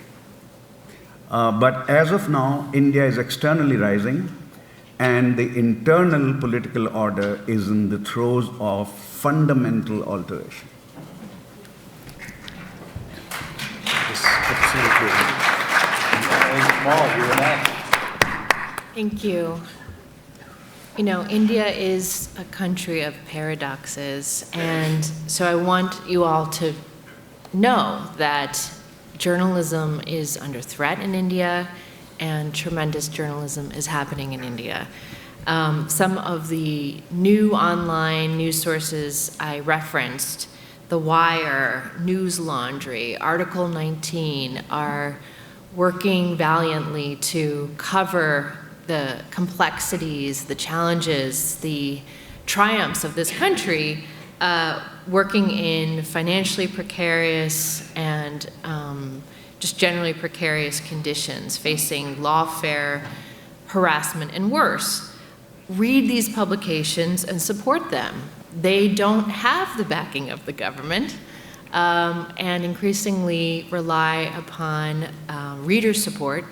But as of now, India is externally rising, and the internal political order is in the throes of fundamental alteration. Thank you. You know, India is a country of paradoxes, and so I want you all to know that journalism is under threat in India, and tremendous journalism is happening in India. Some of the new online news sources I referenced, The Wire, News Laundry, Article 19, are working valiantly to cover the complexities, the challenges, the triumphs of this country, working in financially precarious and just generally precarious conditions, facing lawfare, harassment, and worse. Read these publications and support them. They don't have the backing of the government, and increasingly rely upon reader support.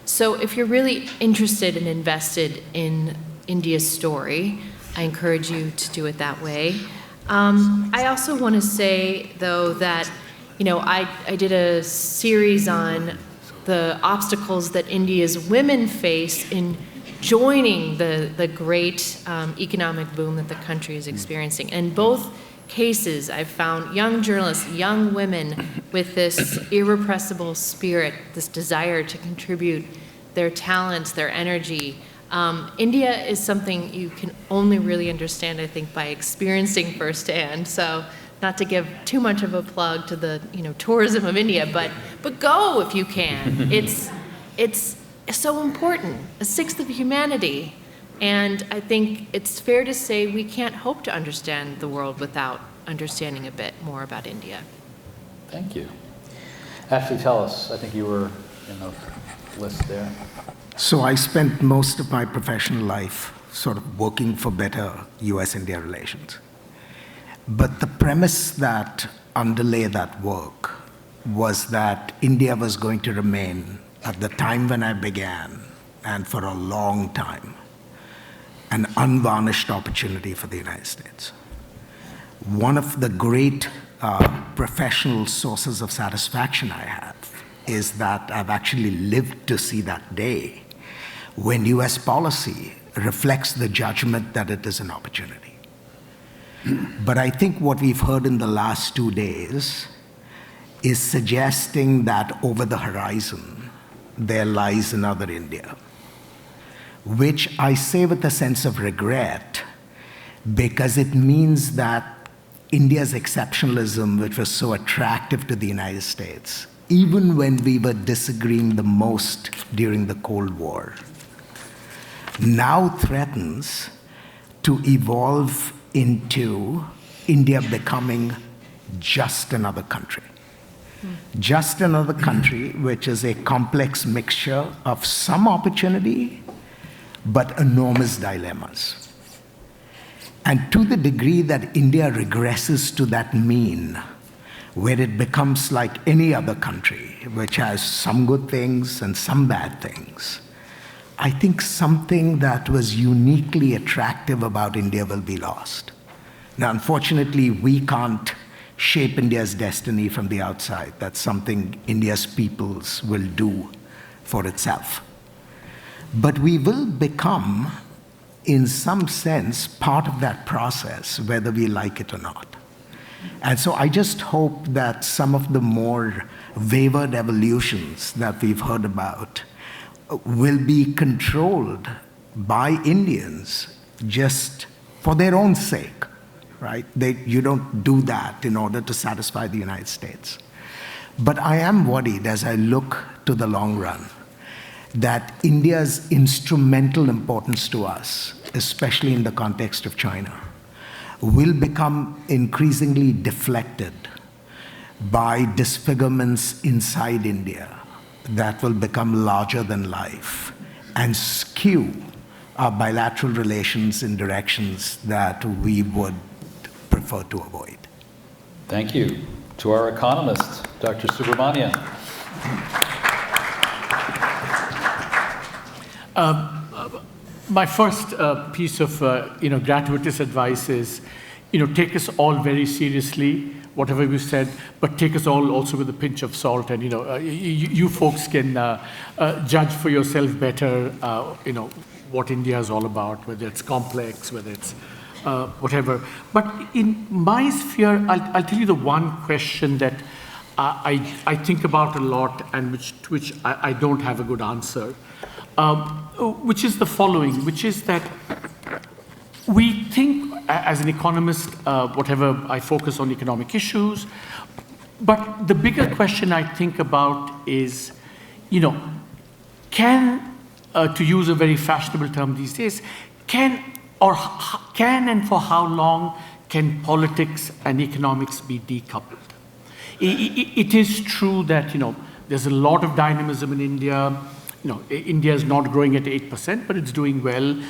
So if you're really interested and invested in India's story, I encourage you to do it that way. I also want to say, though, that I did a series on the obstacles that India's women face in joining the great economic boom that the country is experiencing. And in both cases, I've found young journalists, young women with this irrepressible spirit, this desire to contribute their talents, their energy. India is something you can only really understand, I think, by experiencing firsthand. So, not to give too much of a plug to the tourism of India, but go if you can. It's so important, a sixth of humanity. And I think it's fair to say we can't hope to understand the world without understanding a bit more about India. Thank you. Ashley, tell us, I think you were in the list there. So I spent most of my professional life sort of working for better US-India relations. But the premise that underlay that work was that India was going to remain, at the time when I began, and for a long time, an unvarnished opportunity for the United States. One of the great professional sources of satisfaction I have is that I've actually lived to see that day when US policy reflects the judgment that it is an opportunity. But I think what we've heard in the last 2 days is suggesting that over the horizon, there lies another India, which I say with a sense of regret, because it means that India's exceptionalism, which was so attractive to the United States, even when we were disagreeing the most during the Cold War, now threatens to evolve into India becoming just another country. Just another country, which is a complex mixture of some opportunity, but enormous dilemmas. And to the degree that India regresses to that mean, where it becomes like any other country, which has some good things and some bad things, I think something that was uniquely attractive about India will be lost. Now, unfortunately, we can't shape India's destiny from the outside. That's something India's peoples will do for itself. But we will become, in some sense, part of that process, whether we like it or not. And so I just hope that some of the more wayward evolutions that we've heard about will be controlled by Indians just for their own sake, right? You don't do that in order to satisfy the United States. But I am worried as I look to the long run that India's instrumental importance to us, especially in the context of China, will become increasingly deflected by disfigurements inside India that will become larger than life and skew our bilateral relations in directions that we would prefer to avoid. Thank you. To our economist, Dr. Subramanian. My first piece of gratuitous advice is, take us all very seriously, whatever we said, but take us all also with a pinch of salt. And you folks can judge for yourself better, what India is all about, whether it's complex, whether it's whatever. But in my sphere, I'll tell you the one question that I think about a lot and which I don't have a good answer. Which is the following, which is that we think, as an economist, whatever, I focus on economic issues, but the bigger question I think about is, can, to use a very fashionable term these days, can and for how long can politics and economics be decoupled? It is true that, there's a lot of dynamism in India. India is not growing at 8%, but it's doing well.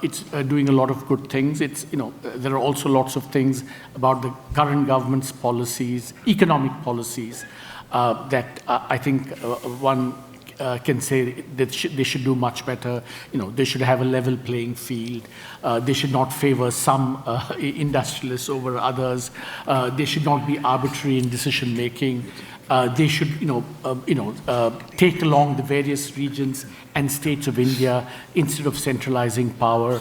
It's doing a lot of good things. There are also lots of things about the current government's policies, economic policies, that I think one can say that they should do much better. They should have a level playing field. They should not favor some industrialists over others. They should not be arbitrary in decision making. They should, take along the various regions and states of India instead of centralizing power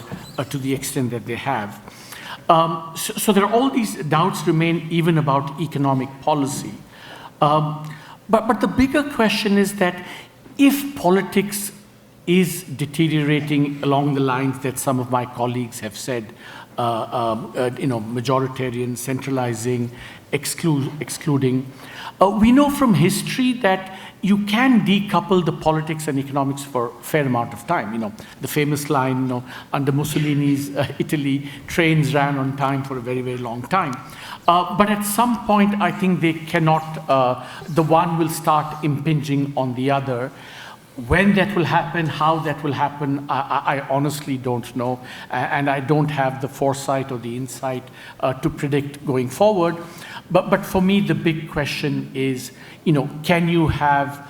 to the extent that they have. So there are all these doubts remain even about economic policy. But the bigger question is that if politics is deteriorating along the lines that some of my colleagues have said, majoritarian, centralizing, excluding. We know from history that you can decouple the politics and economics for a fair amount of time. The famous line, under Mussolini's Italy, trains ran on time for a very, very long time. But at some point, I think they cannot, the one will start impinging on the other. When that will happen, how that will happen, I honestly don't know. And I don't have the foresight or the insight to predict going forward. But for me, the big question is, can you have,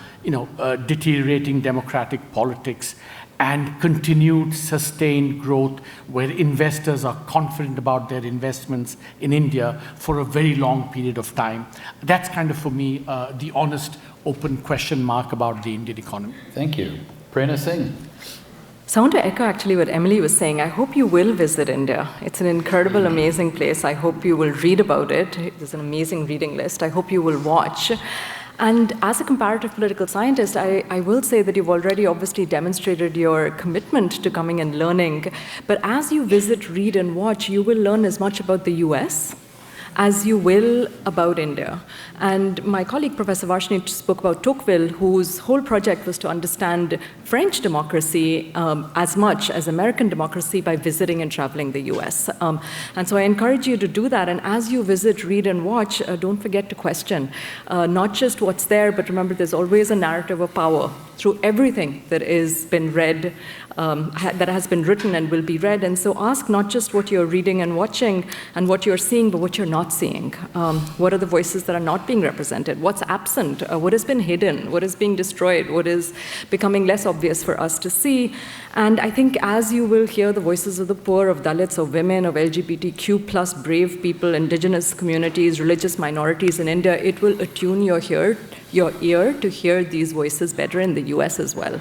deteriorating democratic politics and continued sustained growth where investors are confident about their investments in India for a very long period of time? That's kind of, for me, the honest, open question mark about the Indian economy. Thank you. Prerna Singh. So I want to echo actually what Emily was saying. I hope you will visit India. It's an incredible, amazing place. I hope you will read about it. There's an amazing reading list. I hope you will watch. And as a comparative political scientist, I will say that you've already obviously demonstrated your commitment to coming and learning. But as you visit, read, and watch, you will learn as much about the US as you will about India. And my colleague, Professor Varshney, spoke about Tocqueville, whose whole project was to understand French democracy as much as American democracy by visiting and traveling the US. And so I encourage you to do that. And as you visit, read, and watch, don't forget to question not just what's there, but remember there's always a narrative of power through everything that has been read, that has been written and will be read. And so ask not just what you're reading and watching and what you're seeing, but what you're not seeing. What are the voices that are not being represented? What's absent? What has been hidden? What is being destroyed? What is becoming less obvious for us to see? And I think as you will hear the voices of the poor, of Dalits, of women, of LGBTQ plus brave people, indigenous communities, religious minorities in India, it will attune your ear to hear these voices better in the US as well.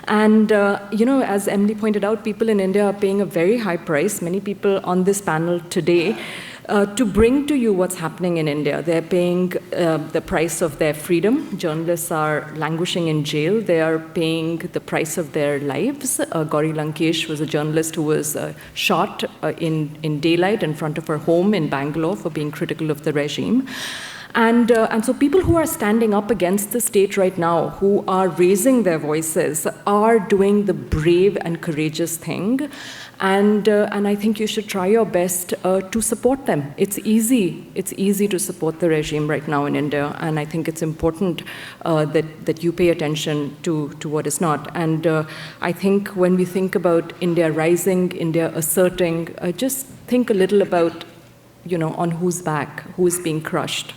And, as Emily pointed out, people in India are paying a very high price. Many people on this panel today to bring to you what's happening in India. They're paying the price of their freedom. Journalists are languishing in jail. They are paying the price of their lives. Gauri Lankesh was a journalist who was shot in daylight in front of her home in Bangalore for being critical of the regime. And so people who are standing up against the state right now, who are raising their voices, are doing the brave and courageous thing. And I think you should try your best to support them. It's easy to support the regime right now in India, and I think it's important that you pay attention to what is not. And I think when we think about India rising, India asserting, just think a little about, on whose back, who is being crushed.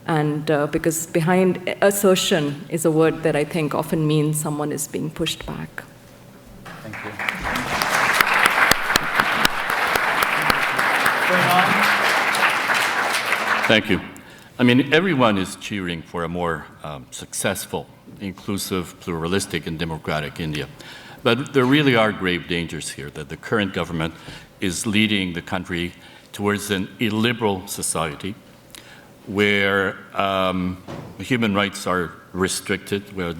And because behind assertion is a word that I think often means someone is being pushed back. Thank you. Thank you. I mean, everyone is cheering for a more successful, inclusive, pluralistic, and democratic India. But there really are grave dangers here that the current government is leading the country towards an illiberal society where human rights are restricted, where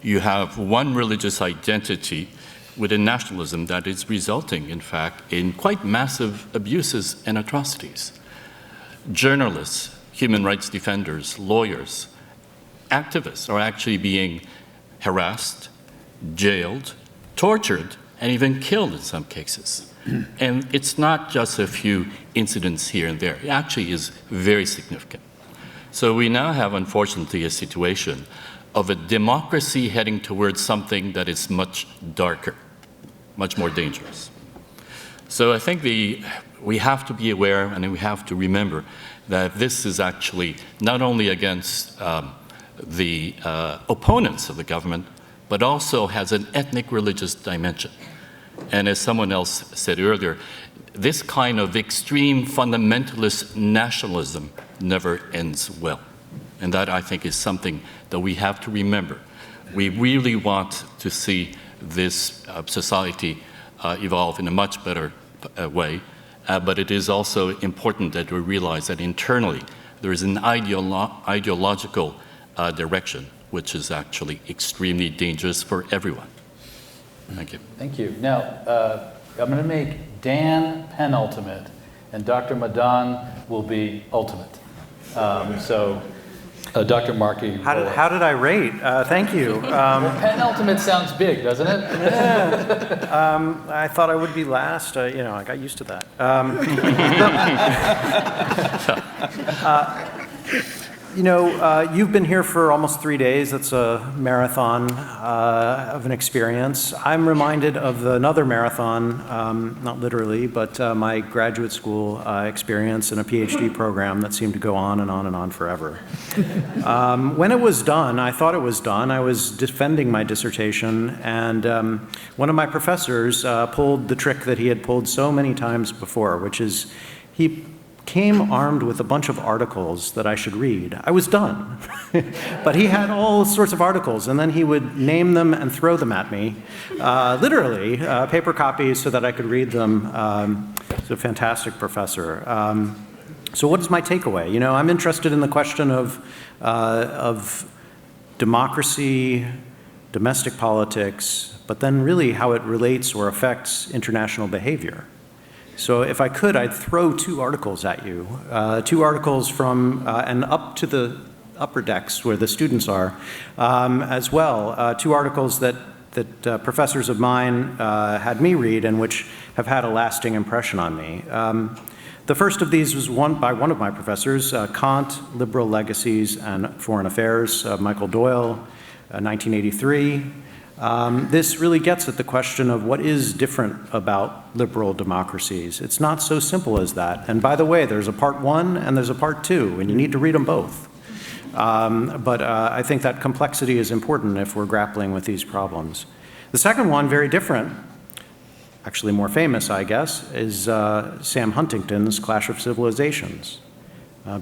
you have one religious identity with a nationalism that is resulting, in fact, in quite massive abuses and atrocities. Journalists, human rights defenders, lawyers, activists are actually being harassed, jailed, tortured, and even killed in some cases. And it's not just a few incidents here and there. It actually is very significant. So we now have, unfortunately, a situation of a democracy heading towards something that is much darker, much more dangerous. So I think we have to be aware and we have to remember that this is actually not only against the opponents of the government, but also has an ethnic religious dimension. And as someone else said earlier, this kind of extreme fundamentalist nationalism never ends well. And that, I think, is something that we have to remember. We really want to see this society evolve in a much better way, but it is also important that we realize that internally there is an ideological direction which is actually extremely dangerous for everyone. Thank you. Thank you. Now, I'm going to make Dan penultimate, and Dr. Madan will be ultimate. Dr. Markey. How did I rate? Thank you. Penultimate sounds big, doesn't it? Yeah. I thought I would be last. I got used to that. You've been here for almost 3 days. It's a marathon of an experience. I'm reminded of another marathon, not literally, but my graduate school experience in a PhD program that seemed to go on and on and on forever. When it was done, I thought it was done. I was defending my dissertation, and one of my professors pulled the trick that he had pulled so many times before, which is he came armed with a bunch of articles that I should read. I was done. But he had all sorts of articles, and then he would name them and throw them at me, literally, paper copies so that I could read them. He's a fantastic professor. So what is my takeaway? I'm interested in the question of democracy, domestic politics, but then really how it relates or affects international behavior. So if I could, I'd throw 2 articles at you, 2 articles from, and up to the upper decks where the students are as well, 2 articles that professors of mine had me read and which have had a lasting impression on me. The first of these was by one of my professors, Kant, Liberal Legacies and Foreign Affairs, Michael Doyle. 1983. This really gets at the question of what is different about liberal democracies. It's not so simple as that. And by the way, there's a part 1 and there's a part 2, and you need to read them both. But I think that complexity is important if we're grappling with these problems. The second one, very different, actually more famous, I guess, is Sam Huntington's Clash of Civilizations.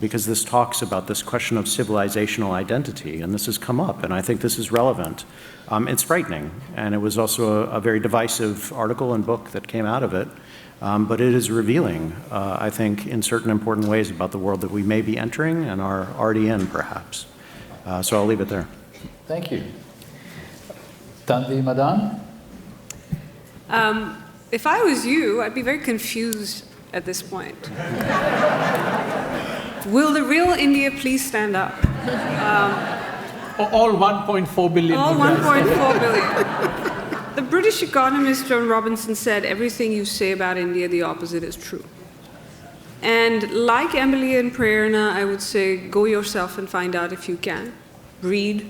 Because this talks about this question of civilizational identity, and this has come up, and I think this is relevant. It's frightening, and it was also a very divisive article and book that came out of it, but it is revealing, I think, in certain important ways about the world that we may be entering and are already in, perhaps. So I'll leave it there. Thank you. Tanvi Madan? If I was you, I'd be very confused at this point. Will the real India please stand up? All 1.4 billion. All 1.4 billion. The British economist John Robinson said, everything you say about India, the opposite is true. And like Emily and Prerna, I would say, go yourself and find out if you can. Read,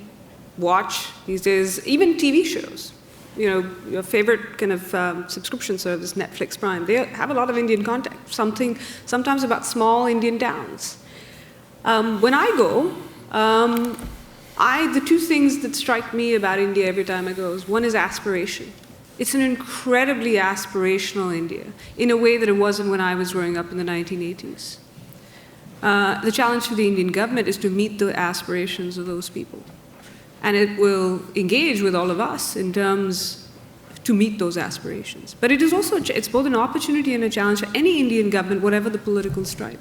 watch, these days, even TV shows. You know, your favorite kind of subscription service, Netflix Prime, they have a lot of Indian content, sometimes about small Indian towns. When I go, the two things that strike me about India every time I go is, one is aspiration. It's an incredibly aspirational India, in a way that it wasn't when I was growing up in the 1980s. The challenge for the Indian government is to meet the aspirations of those people. And it will engage with all of us in terms to meet those aspirations. But it is also, it's both an opportunity and a challenge for any Indian government, whatever the political stripe.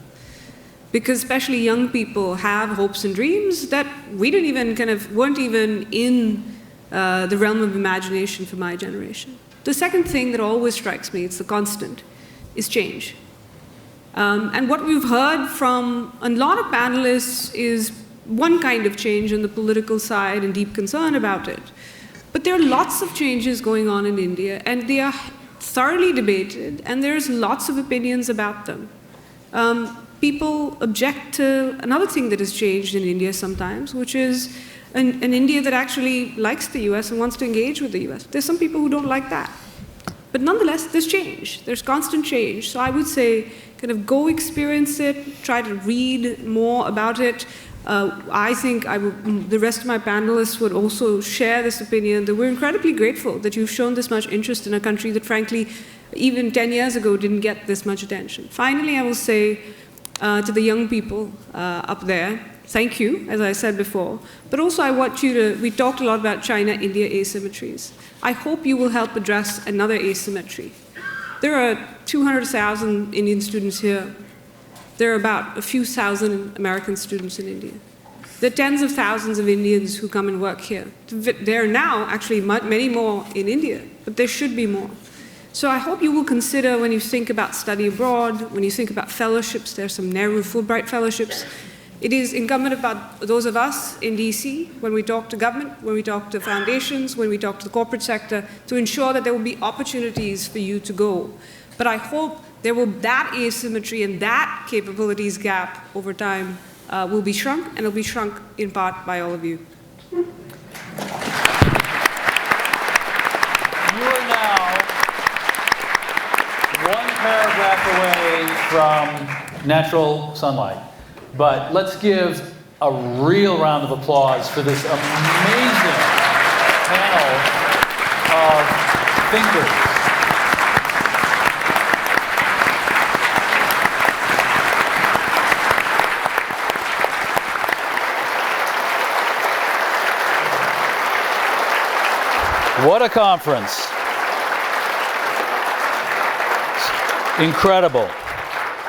Because especially young people have hopes and dreams that we didn't even weren't even in the realm of imagination for my generation. The second thing that always strikes me, it's the constant, is change. And what we've heard from a lot of panelists is one kind of change on the political side and deep concern about it. But there are lots of changes going on in India, and they are thoroughly debated, and there's lots of opinions about them. People object to another thing that has changed in India sometimes, which is an India that actually likes the US and wants to engage with the US. There's some people who don't like that. But nonetheless, there's change. There's constant change. So I would say, kind of go experience it, try to read more about it. I think the rest of my panelists would also share this opinion that we're incredibly grateful that you've shown this much interest in a country that, frankly, even 10 years ago didn't get this much attention. Finally, I will say to the young people up there, thank you, as I said before, but also I want you to, we talked a lot about China-India asymmetries. I hope you will help address another asymmetry. There are 200,000 Indian students here. There are about a few thousand American students in India. There are tens of thousands of Indians who come and work here. There are now actually many more in India, but there should be more. So I hope you will consider, when you think about study abroad, when you think about fellowships, there are some Nehru Fulbright fellowships. It is incumbent about those of us in DC, when we talk to government, when we talk to foundations, when we talk to the corporate sector, to ensure that there will be opportunities for you to go. But I hope that asymmetry and that capabilities gap over time will be shrunk, and it will be shrunk in part by all of you. You are now one paragraph away from natural sunlight. But let's give a real round of applause for this amazing panel of thinkers. What a conference. Incredible.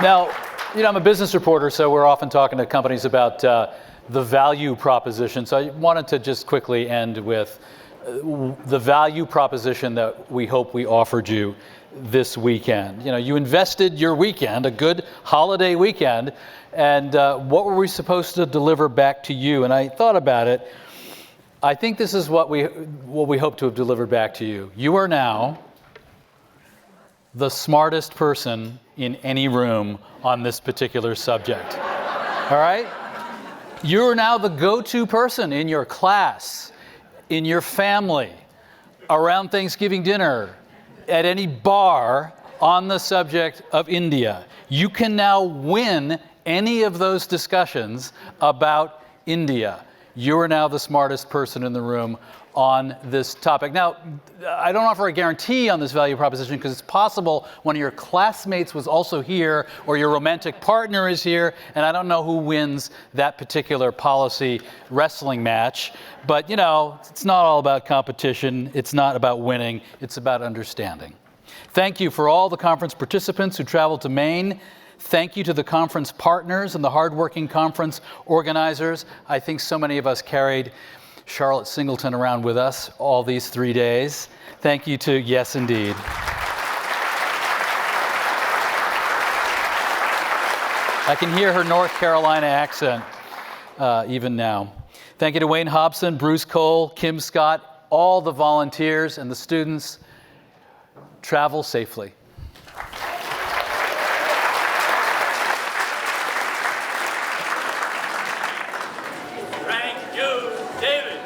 Now, you know, I'm a business reporter, so we're often talking to companies about the value proposition. So I wanted to just quickly end with the value proposition that we hope we offered you this weekend. You know, you invested your weekend, a good holiday weekend, and what were we supposed to deliver back to you? And I thought about it. I think this is what we hope to have delivered back to you. You are now the smartest person in any room on this particular subject. All right? You're now the go-to person in your class, in your family, around Thanksgiving dinner, at any bar on the subject of India. You can now win any of those discussions about India. You are now the smartest person in the room on this topic. Now, I don't offer a guarantee on this value proposition because it's possible one of your classmates was also here or your romantic partner is here, and I don't know who wins that particular policy wrestling match. But, you know, it's not all about competition. It's not about winning. It's about understanding. Thank you for all the conference participants who traveled to Maine. Thank you to the conference partners and the hardworking conference organizers. I think so many of us carried Charlotte Singleton around with us all these 3 days. Thank you to, yes, indeed. I can hear her North Carolina accent even now. Thank you to Wayne Hobson, Bruce Cole, Kim Scott, all the volunteers and the students. Travel safely. Thank you, David.